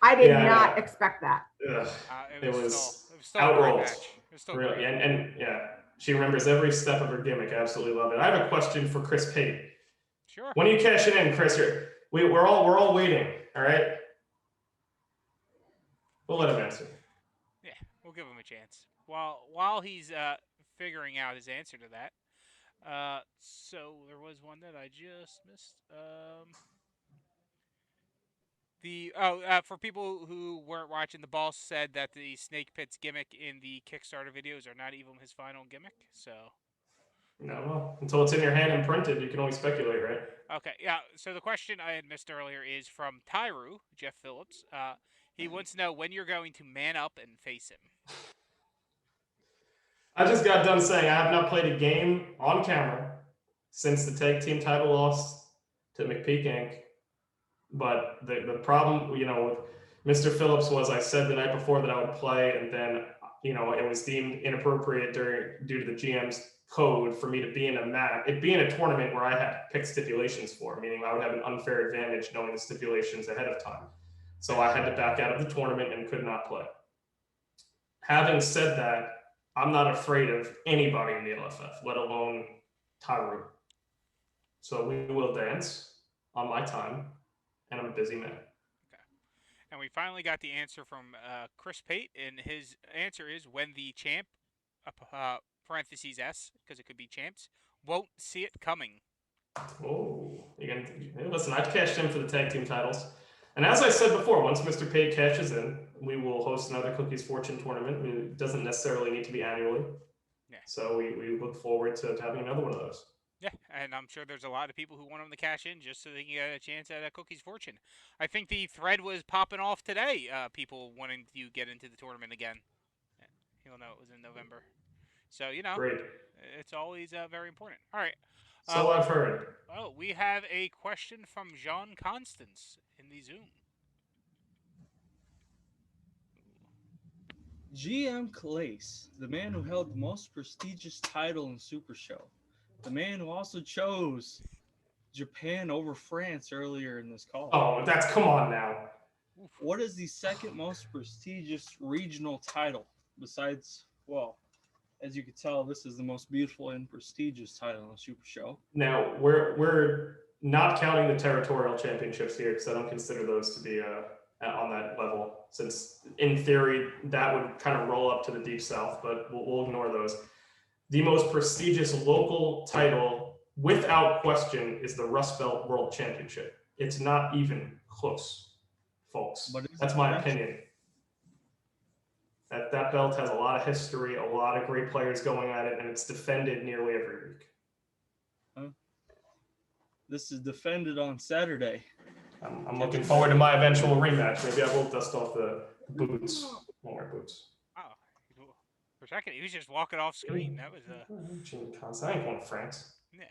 I did not expect that. It was still a great match. It was still really, great. and yeah, she remembers every step of her gimmick. I absolutely love it. I have a question for Chris Pate. Sure. When you cash it in, Chris, we're all waiting. All right. We'll let him answer. Yeah, we'll give him a chance. While he's figuring out his answer to that. So there was one that I just missed. For people who weren't watching, the boss said that the Snake Pits gimmick in the Kickstarter videos are not even his final gimmick. So. No, until it's in your hand and printed, you can only speculate, right? Okay, yeah. So the question I had missed earlier is from Tyru, Jeff Phillips. He wants to know when you're going to man up and face him. I just got done saying I have not played a game on camera since the tag team title loss to McPeak Inc. But the problem, with Mr. Phillips was I said the night before that I would play, and then, it was deemed inappropriate due to the GM's code for me to be in a tournament where I had picked stipulations for, meaning I would have an unfair advantage knowing the stipulations ahead of time. So I had to back out of the tournament and could not play. Having said that, I'm not afraid of anybody in the LFF, let alone Tyru. So we will dance on my time, and I'm a busy man. Okay. And we finally got the answer from Chris Pate, and his answer is when the champ, parentheses S, because it could be champs, won't see it coming. Oh, listen, I've cashed in for the tag team titles. And as I said before, once Mr. Pate cashes in, we will host another Cookies Fortune tournament. It doesn't necessarily need to be annually. Yeah. So we look forward to having another one of those. Yeah, and I'm sure there's a lot of people who want them to cash in just so they can get a chance at a Cookies Fortune. I think the thread was popping off today, people wanting to get into the tournament again. You'll know it was in November. So, Great. It's always very important. All right. So I've heard. Oh, we have a question from Jean Constance in the Zoom. GM Calace, the man who held the most prestigious title in Super Show, the man who also chose Japan over France earlier in this call. Oh, come on now. What is the second most prestigious regional title besides, well, as you can tell, this is the most beautiful and prestigious title in the Super Show. Now we're not counting the territorial championships here because I don't consider those to be on that level. Since in theory that would kind of roll up to the Deep South, but we'll ignore those. The most prestigious local title, without question, is the Rust Belt World Championship. It's not even close, folks. But That's my opinion. That belt has a lot of history, a lot of great players going at it, and it's defended nearly every week. This is defended on Saturday. I'm looking forward to my eventual rematch. Maybe I will dust off the boots. Won't wear boots. Oh, for a second, he was just walking off screen. That was Gene Constance. I ain't going to France. yeah.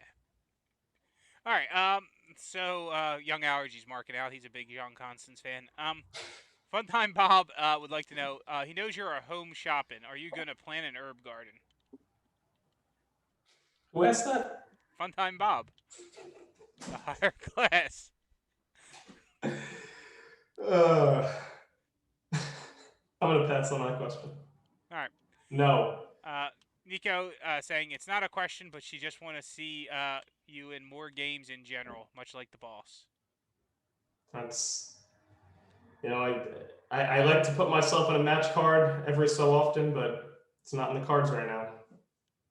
All right. So Young Allergy's marking out. He's a big John Constance fan. Funtime Bob would like to know. He knows you're a home shopping. Are you gonna plant an herb garden? Who asked that? Funtime Bob. The higher class. I'm gonna pass on that question. All right. No. Nico saying it's not a question, but she just want to see you in more games in general, much like the boss. That's, I like to put myself in a match card every so often, but it's not in the cards right now.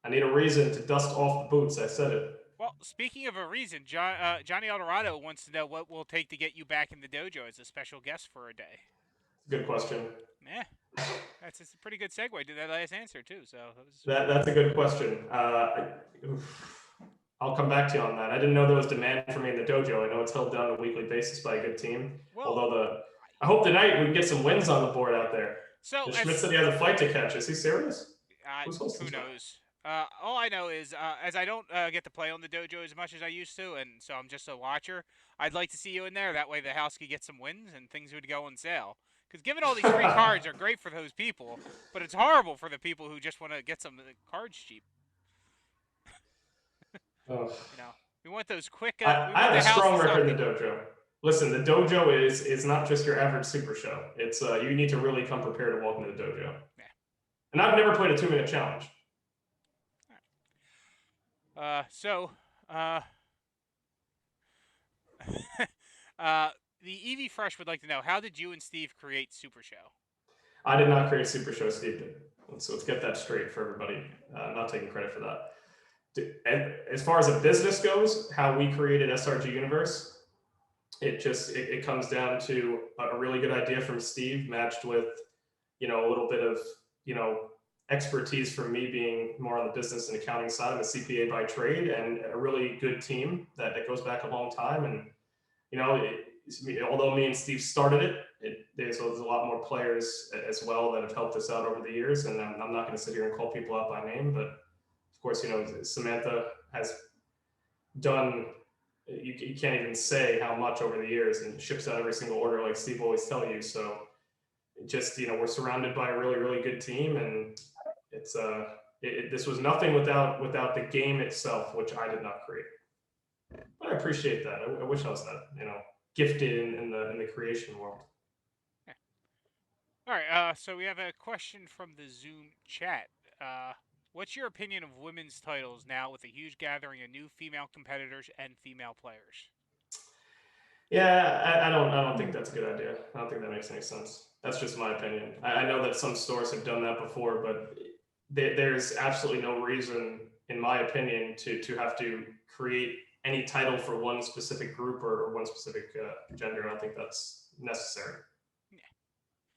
I need a reason to dust off the boots. I said it. Well, speaking of a reason, Johnny Eldorado wants to know what will take to get you back in the dojo as a special guest for a day. Good question. Yeah, that's a pretty good segue to that last answer too. So that's a good question. I'll come back to you on that. I didn't know there was demand for me in the dojo. I know it's held down on a weekly basis by a good team. Well, although I hope tonight we can get some wins on the board out there. So Schmidt said he has a flight to catch. Is he serious? Who knows? All I know is, as I don't get to play on the dojo as much as I used to, and so I'm just a watcher, I'd like to see you in there. That way the house could get some wins and things would go on sale. Because giving all these free cards are great for those people, but it's horrible for the people who just want to get some cards cheap. We want those quick. I have a strong record in the dojo. Listen, the dojo is not just your average super show. It's you need to really come prepared to walk into the dojo. Yeah. And I've never played a 2-minute challenge. The EV Fresh would like to know, how did you and Steve create Super Show? I did not create Super Show. Steve did. Let's get that straight for everybody. I'm not taking credit for that. As far as a business goes, how we created SRG Universe, it comes down to a really good idea from Steve matched with, a little bit of, expertise from me being more on the business and accounting side. I'm a CPA by trade, and a really good team that goes back a long time. And, although me and Steve started it, there's a lot more players as well that have helped us out over the years. And I'm not going to sit here and call people out by name, but of course, Samantha has done, you can't even say how much over the years, and ships out every single order like Steve always tell you. So just, we're surrounded by a really, really good team, and it's this was nothing without the game itself, which I did not create. But I appreciate that. I wish I was that, gifted in the creation world. Yeah. All right. So we have a question from the Zoom chat. What's your opinion of women's titles now with a huge gathering of new female competitors and female players? Yeah, I don't think that's a good idea. I don't think that makes any sense. That's just my opinion. I know that some stores have done that before, but there's absolutely no reason, in my opinion, to have to create any title for one specific group or one specific gender. I don't think that's necessary. Yeah.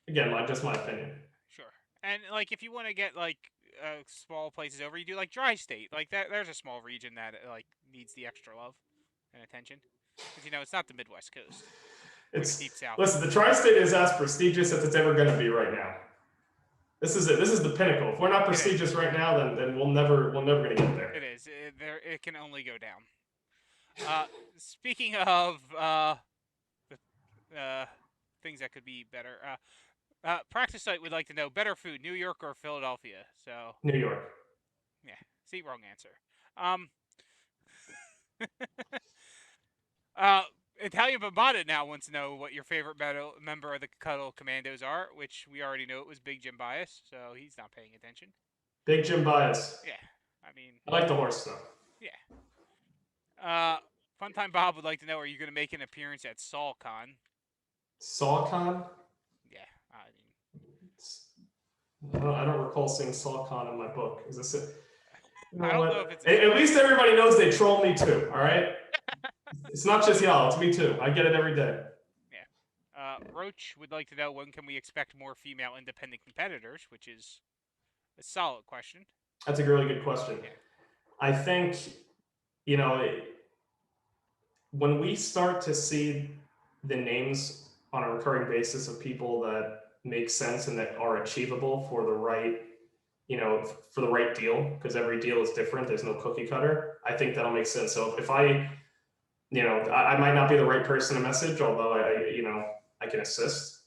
Again, just my opinion. Sure. And if you want to get small places over, you do dry state. There's a small region that needs the extra love and attention. Because it's not the Midwest coast. It's the Deep South. Listen, the tri-state is as prestigious as it's ever going to be right now. This is it. This is the pinnacle. If we're not prestigious right now, then we're never going to get there. It is. It can only go down. Speaking of things that could be better, Practice Site would like to know, better food, New York or Philadelphia? So New York. Yeah. See, wrong answer. Italian Bombada now wants to know what your favorite member of the Cuddle Commandos are, which we already know it was Big Jim Bias, so he's not paying attention. Big Jim Bias. Yeah, I mean, I like the horse stuff. yeah. Funtime Bob would like to know: are you going to make an appearance at SaulCon? SawCon? Yeah, I mean, I don't recall seeing SawCon in my book. Is this it? You I know don't what? know if it's. At least everybody knows they troll me too. All right. It's not just y'all. It's me too. I get it every day. Roach would like to know when can we expect more female independent competitors, which is a solid question. That's a really good question. Yeah. I think, you know, when we start to see the names on a recurring basis of people that make sense and that are achievable for the right, you know, for the right deal, because every deal is different. There's no cookie cutter. I think that'll make sense. So if I, you know, I might not be the right person to message, although I can assist.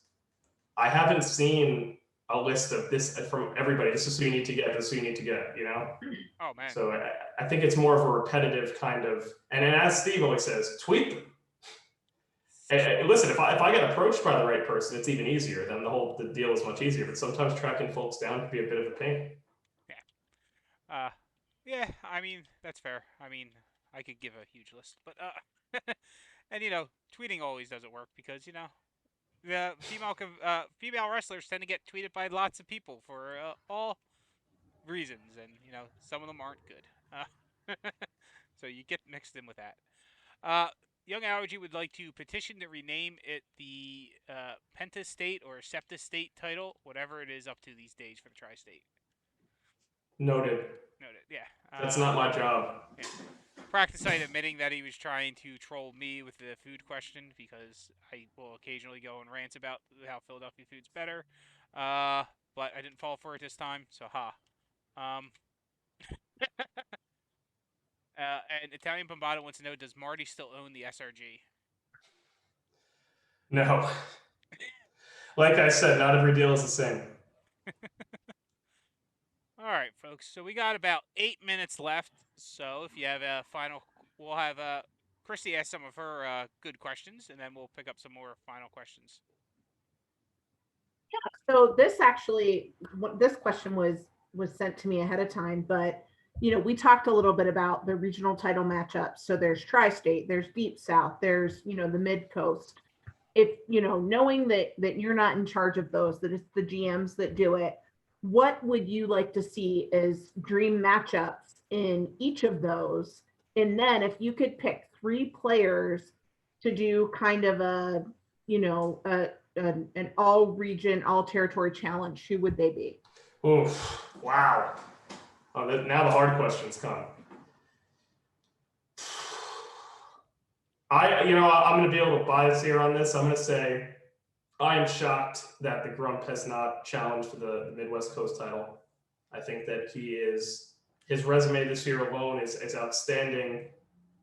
I haven't seen a list of this from everybody. This is who you need to get. This is who you need to get. You know. Oh man. So I think it's more of a repetitive kind of. And then as Steve always says, tweet them. And listen, if I get approached by the right person, it's even easier. Then the deal is much easier. But sometimes tracking folks down can be a bit of a pain. Yeah. I mean that's fair. I mean I could give a huge list, but and tweeting always doesn't work because the female wrestlers tend to get tweeted by lots of people for all reasons, and some of them aren't good. So you get mixed in with that. Young Allergy would like to petition to rename it the Penta State or Septa State title, whatever it is up to these days for the Tri-State. Noted. Yeah. That's not my job. Yeah. Practice site admitting that he was trying to troll me with the food question because I will occasionally go and rant about how Philadelphia food's better. But I didn't fall for it this time, so ha. And Italian Bombado wants to know: does Marty still own the SRG? No. Like I said, not every deal is the same. All right, folks. So we got about 8 minutes left. So if you have a final, we'll have Christy ask some of her good questions, and then we'll pick up some more final questions. Yeah. So this question was sent to me ahead of time, but we talked a little bit about the regional title matchups. So there's Tri-State, there's Deep South, there's the Mid Coast. If knowing that you're not in charge of those, that it's the GMs that do it, what would you like to see as dream matchups in each of those? And then if you could pick 3 players to do kind of an all region, all territory challenge, who would they be? Oh, wow. Oh, now the hard questions come. I'm going to be a little biased here on this. I'm going to say I am shocked that the Grump has not challenged for the Midwest Coast title. I think that his resume this year alone is outstanding,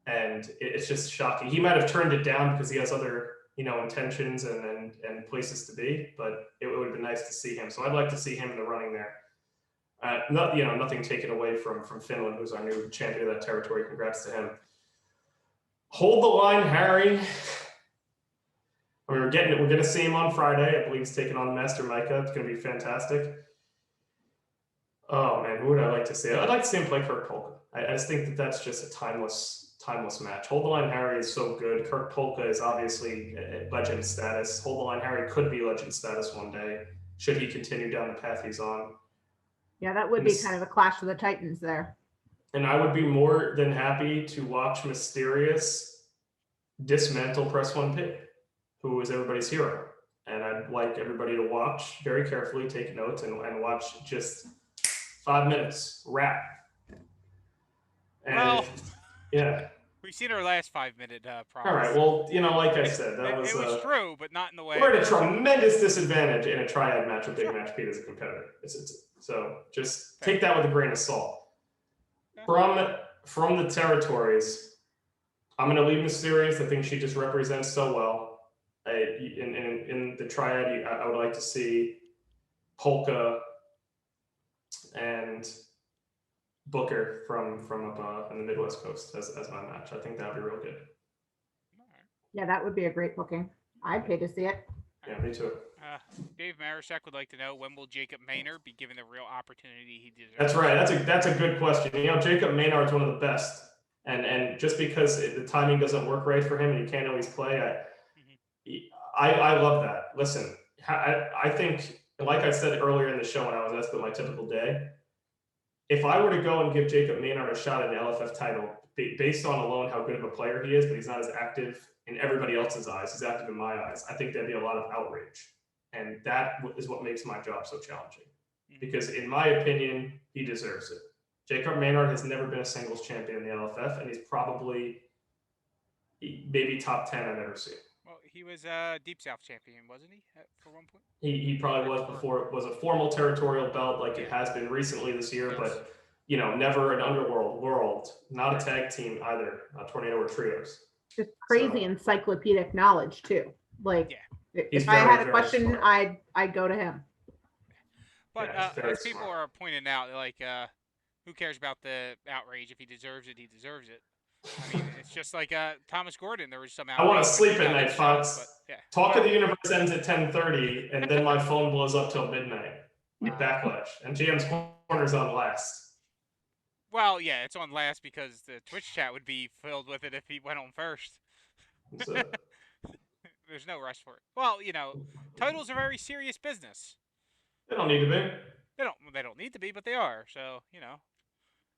and it's just shocking. He might have turned it down because he has other intentions and places to be, but it would have been nice to see him. So I'd like to see him in the running there. Nothing taken away from Finland, who's our new champion of that territory. Congrats to him. Hold the line, Harry. I mean, we're going to see him on Friday. I believe he's taking on Master Micah. It's going to be fantastic. Oh man, who would I like to see? I'd like to see him play Kirk Polka. I just think that's just a timeless match. Hold the line, Harry is so good. Kirk Polka is obviously legend status. Hold the line, Harry could be legend status one day should he continue down the path he's on. Yeah, that would be kind of a clash of the Titans there. And I would be more than happy to watch Mysterious dismantle Press One Pit, who is everybody's hero. And I'd like everybody to watch very carefully, take notes, and watch just 5 minutes wrap. And yeah. We've seen our last 5-minute promise. All right. Well, like I said, it was true, but not in the way. We're at a tremendous disadvantage in a triad match with Big Match Pete as a competitor. So just take that with a grain of salt. From the territories, I'm going to leave Mysterious. I think she just represents so well. In the triad, I would like to see Polka and Booker from up in the Midwest Coast as my match. I think that would be real good. Yeah, that would be a great booking. I'd pay to see it. Yeah, me too. Dave Marishek would like to know, when will Jacob Maynard be given the real opportunity he deserves? That's right. That's a good question. You know, Jacob Maynard's one of the best, and just because the timing doesn't work right for him and you can't always play, I love that. Listen, I think, like I said earlier in the show when I was asked about my typical day, if I were to go and give Jacob Maynard a shot at the LFF title, based on alone how good of a player he is, but he's not as active in everybody else's eyes, he's active in my eyes, I think there'd be a lot of outrage. And that is what makes my job so challenging. Because in my opinion, he deserves it. Jacob Maynard has never been a singles champion in the LFF, and he's probably maybe top 10 I've ever seen. Well, he was a Deep South champion, wasn't he, for one point? He probably was before it was a formal territorial belt like it has been recently this year, Yes. but you know, never an underworld world, not a tag team either, Tornado or trios. Just crazy So- encyclopedic knowledge too. Like He's if I very, had a very question, smart. I'd go to him. But Yeah, he's very as people smart. are pointing out, like, who cares about the outrage? If he deserves it, he deserves it. I mean, it's just like Thomas Gordon. There was some outrage. I want to when he sleep at got night, his shot, Fox. but, yeah. Talk of the Universe ends at 10:30, and then my phone blows up till midnight. Backlash. And GM's Corner's on last. Well, yeah, it's on last because the Twitch chat would be filled with it if he went on first. So, There's no rush for it. Well, you know, titles are very serious business. they don't need to be. They don't need to be, but they are. So, you know.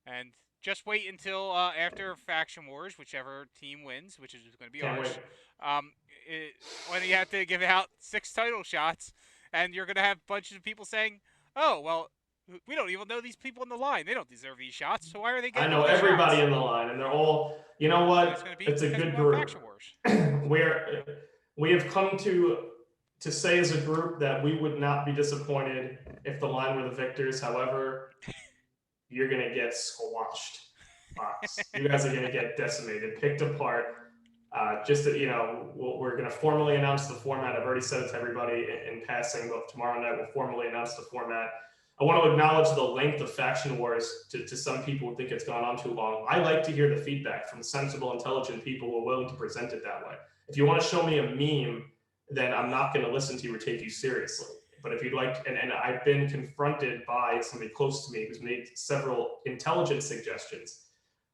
And just wait until after Faction Wars, whichever team wins, which is going to be Can't ours. wait. When you have to give out 6 title shots, and you're going to have bunches of people saying, "Oh, well, we don't even know these people in the line. They don't deserve these shots. So why are they I getting know all these everybody shots?" in the line, and they're all, you know And what? it's going to be It's a because good we want group. Faction Wars. We have come to say as a group that we would not be disappointed if the line were the victors. However, you're going to get squashed, Fox. You guys are going to get decimated, picked apart. Just that, you know, we're going to formally announce the format. I've already said it to everybody in passing, but tomorrow night we'll formally announce the format. I want to acknowledge the length of Faction Wars to some people who think it's gone on too long. I like to hear the feedback from sensible, intelligent people who are willing to present it that way. If you want to show me a meme, then I'm not going to listen to you or take you seriously. But if you'd like, and I've been confronted by somebody close to me who's made several intelligent suggestions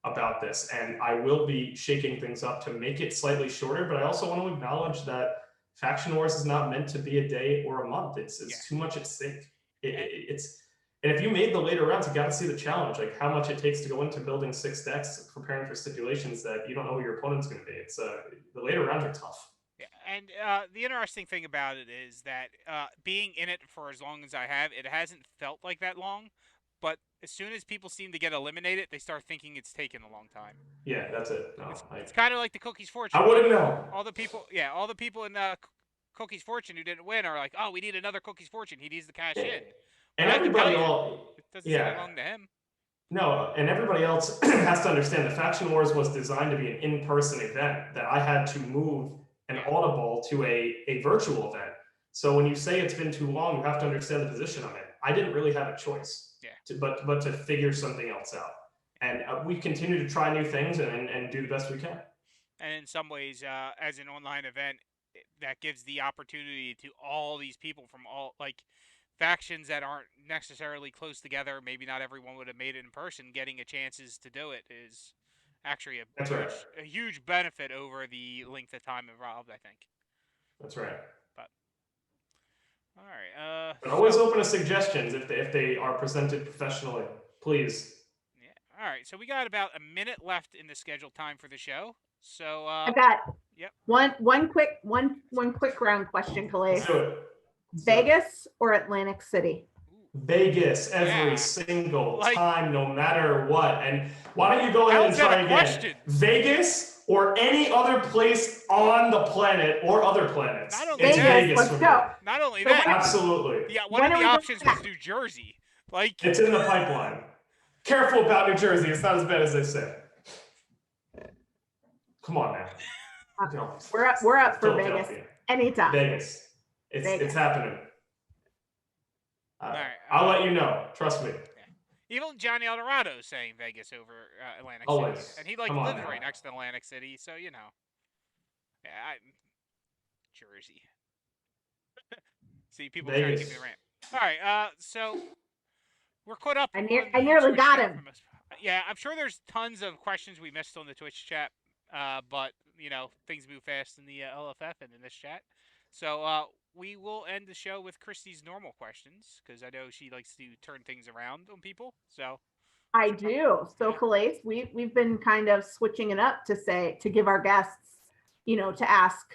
about this, and I will be shaking things up to make it slightly shorter, but I also want to acknowledge that Faction Wars is not meant to be a day or a month. It's too much at stake. It's and if you made the later rounds, you got to see the challenge, like how much it takes to go into building 6 decks, preparing for stipulations that you don't know who your opponent's going to be. It's the later rounds are tough. Yeah, and the interesting thing about it is that being in it for as long as I have, it hasn't felt like that long. But as soon as people seem to get eliminated, they start thinking it's taken a long time. Yeah, that's it. No, it's kind of like the Cookies Fortune. I wouldn't know. All the people in Cookies Fortune who didn't win are like, "Oh, we need another Cookies Fortune. He needs to cash in." And everybody it doesn't seem long to him. No, and everybody else has to understand the Faction Wars was designed to be an in-person event that I had to move an audible to a virtual event. So when you say it's been too long, you have to understand the position I'm in. I didn't really have a choice, but to figure something else out. And we continue to try new things and do the best we can. And in some ways, as an online event, that gives the opportunity to all these people from all, like, factions that aren't necessarily close together. Maybe not everyone would have made it in person. Getting a chances to do it is actually a huge benefit over the length of time involved, I think. That's right. But all right. But always open to suggestions if they are presented professionally, please. Yeah. All right. So we got about a minute left in the scheduled time for the show. So I got yep. one quick round question, Calace. Let's do it. Vegas or Atlantic City? Vegas every single time, no matter what. And why don't you go ahead and try again? Question? Vegas or any other place on the planet or other planets? Not only it's Vegas, Vegas let's for go. me. Not only that, absolutely. Yeah, one of the options was New Jersey. Like it's in the pipeline. Careful about New Jersey. It's not as bad as they say. Come on now. We're up for Vegas anytime. Vegas. It's happening. right, I'll let you know. Trust me. Yeah. Even Johnny Eldorado is saying Vegas over Atlantic Always. City, and he lives right next to Atlantic City, so you know. Yeah, Jersey. See, people trying to give me Vegas. the rant. All right, so we're caught up I on the nearly Twitch got chat him. from us. Yeah, I'm sure there's tons of questions we missed on the Twitch chat, but things move fast in the LFF and in this chat. So we will end the show with Christy's normal questions because I know she likes to turn things around on people. So I do. So Yeah. Calace, we've been kind of switching it up to give our guests, to ask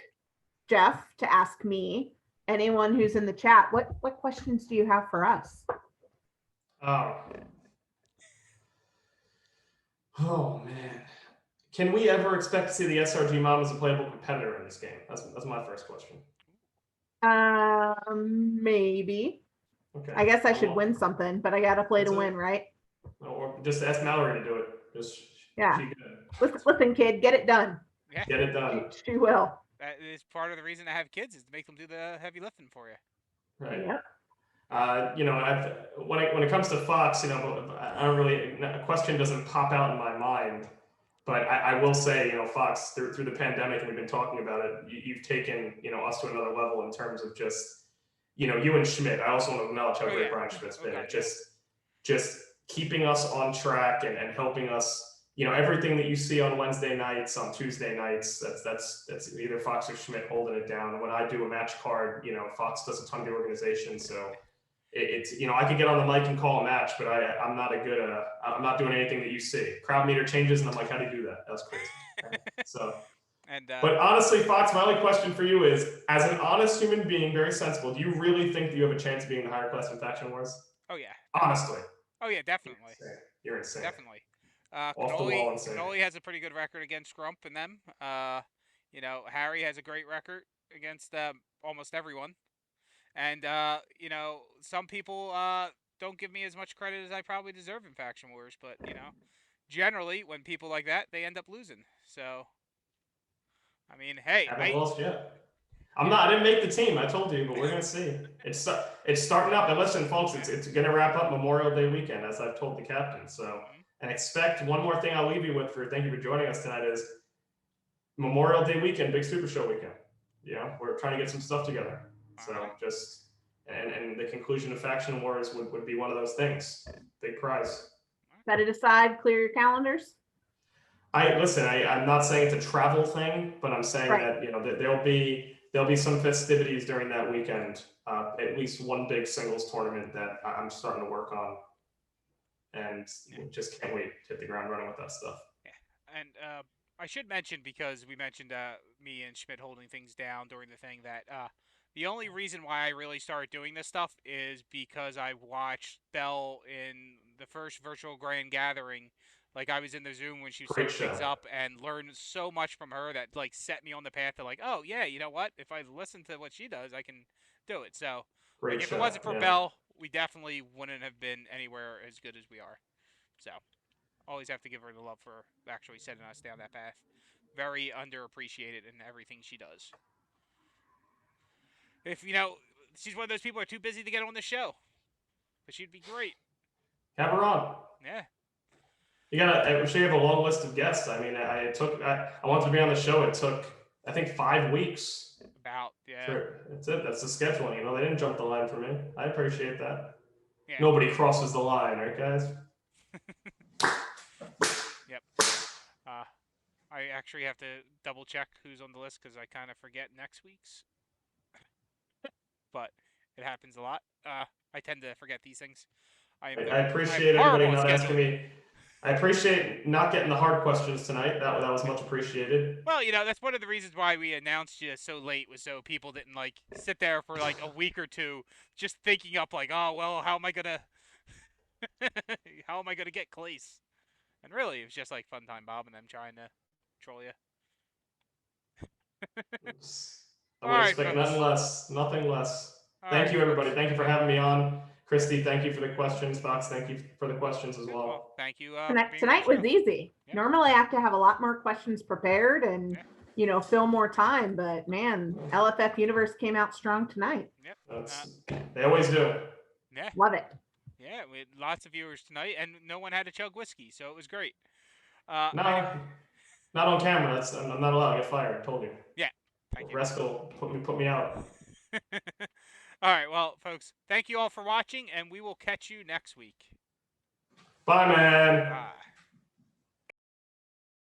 Jeff, to ask me, anyone who's in the chat, what questions do you have for us? Oh man. Can we ever expect to see the SRG mom as a playable competitor in this game? That's my first question. Maybe. Okay. I guess I should win something, but I gotta play to win, right? Or just ask Mallory to do it. Yeah. She could. Listen, kid, get it done. Yeah, Get it done. She will. that is part of the reason I have kids is to make them do the heavy lifting for you. Right. Yep. When it comes to Fox, I don't really, a question doesn't pop out in my mind, but I will say, Fox through the pandemic, and we've been talking about it, you've taken, us to another level in terms of just, you and Schmidt. I also want to acknowledge how great Brian Schmidt's been at just keeping us on track and helping us. Everything that you see on Wednesday nights, on Tuesday nights, that's either Fox or Schmidt holding it down. When I do a match card, Fox does a ton of the organization, so it's I could get on the mic and call a match, but I'm not I'm not doing anything that you see. Crowd meter changes, and I'm like, how do you do that? That's crazy. Right? So, but honestly, Fox, my only question for you is, as an honest human being, very sensible, do you really think that you have a chance of being the higher class in Faction Wars? Oh yeah. Honestly. Oh yeah, definitely. You're insane. Definitely. Off the wall insane. Cannoli has a pretty good record against Grump and them. Harry has a great record against almost everyone. And some people don't give me as much credit as I probably deserve in Faction Wars, but generally when people like that, they end up losing. So I mean, hey, haven't lost yet. I didn't make the team. I told you, but we're gonna see. It's starting up. And listen, folks, it's gonna wrap up Memorial Day weekend, as I've told the captain. So, and expect one more thing I'll leave you with thank you for joining us tonight is Memorial Day weekend, big Super Show weekend. We're trying to get some stuff together. So just and the conclusion of Faction Wars would be one of those things. Big prize. Set it aside. Clear your calendars. I'm not saying it's a travel thing, but I'm saying that that there'll be some festivities during that weekend. At least one big singles tournament that I'm starting to work on, and just can't wait to hit the ground running with that stuff. Yeah, and I should mention, because we mentioned me and Schmidt holding things down during the thing, that the only reason why I really started doing this stuff is because I watched Belle in the first virtual grand gathering. Like, I was in the Zoom when she was setting things up and learned so much from her that, like, set me on the path to, like, oh, yeah, you know what? If I listen to what she does, I can do it. So, if it wasn't for Belle, we definitely wouldn't have been anywhere as good as we are. So, always have to give her the love for actually setting us down that path. Very underappreciated in everything she does. If, she's one of those people who are too busy to get on the show. But she'd be great. Have her on. Yeah. I'm sure you have a long list of guests. I mean, I wanted to be on the show. It took, I think, 5 weeks. That's it. That's the scheduling. They didn't jump the line for me. I appreciate that. Yeah. Nobody crosses the line, right, guys? Yep. I actually have to double check who's on the list because I kind of forget next week's. But it happens a lot. I tend to forget these things. I appreciate everybody not asking me. I appreciate not getting the hard questions tonight. That was much appreciated. Well, that's one of the reasons why we announced you so late, was so people didn't sit there for a week or two just thinking up oh well, how am I gonna get Calace? And really, it was just fun time Bob and them trying to troll you. I would expect nothing less. Thank you, everybody. Thank you for having me on. Christy, thank you for the questions. Fox, thank you for the questions as well. Thank you. Tonight was easy. Yeah. Normally I have to have a lot more questions prepared and, fill more time. But, man, LFF Universe came out strong tonight. Yep. They always do. Yeah. Love it. Yeah, we had lots of viewers tonight, and no one had to chug whiskey, so it was great. No, not on camera. I'm not allowed to get fired. I told you. Yeah, you. Rascal, put me out. All right, well, folks, thank you all for watching, and we will catch you next week. Bye, man. Bye.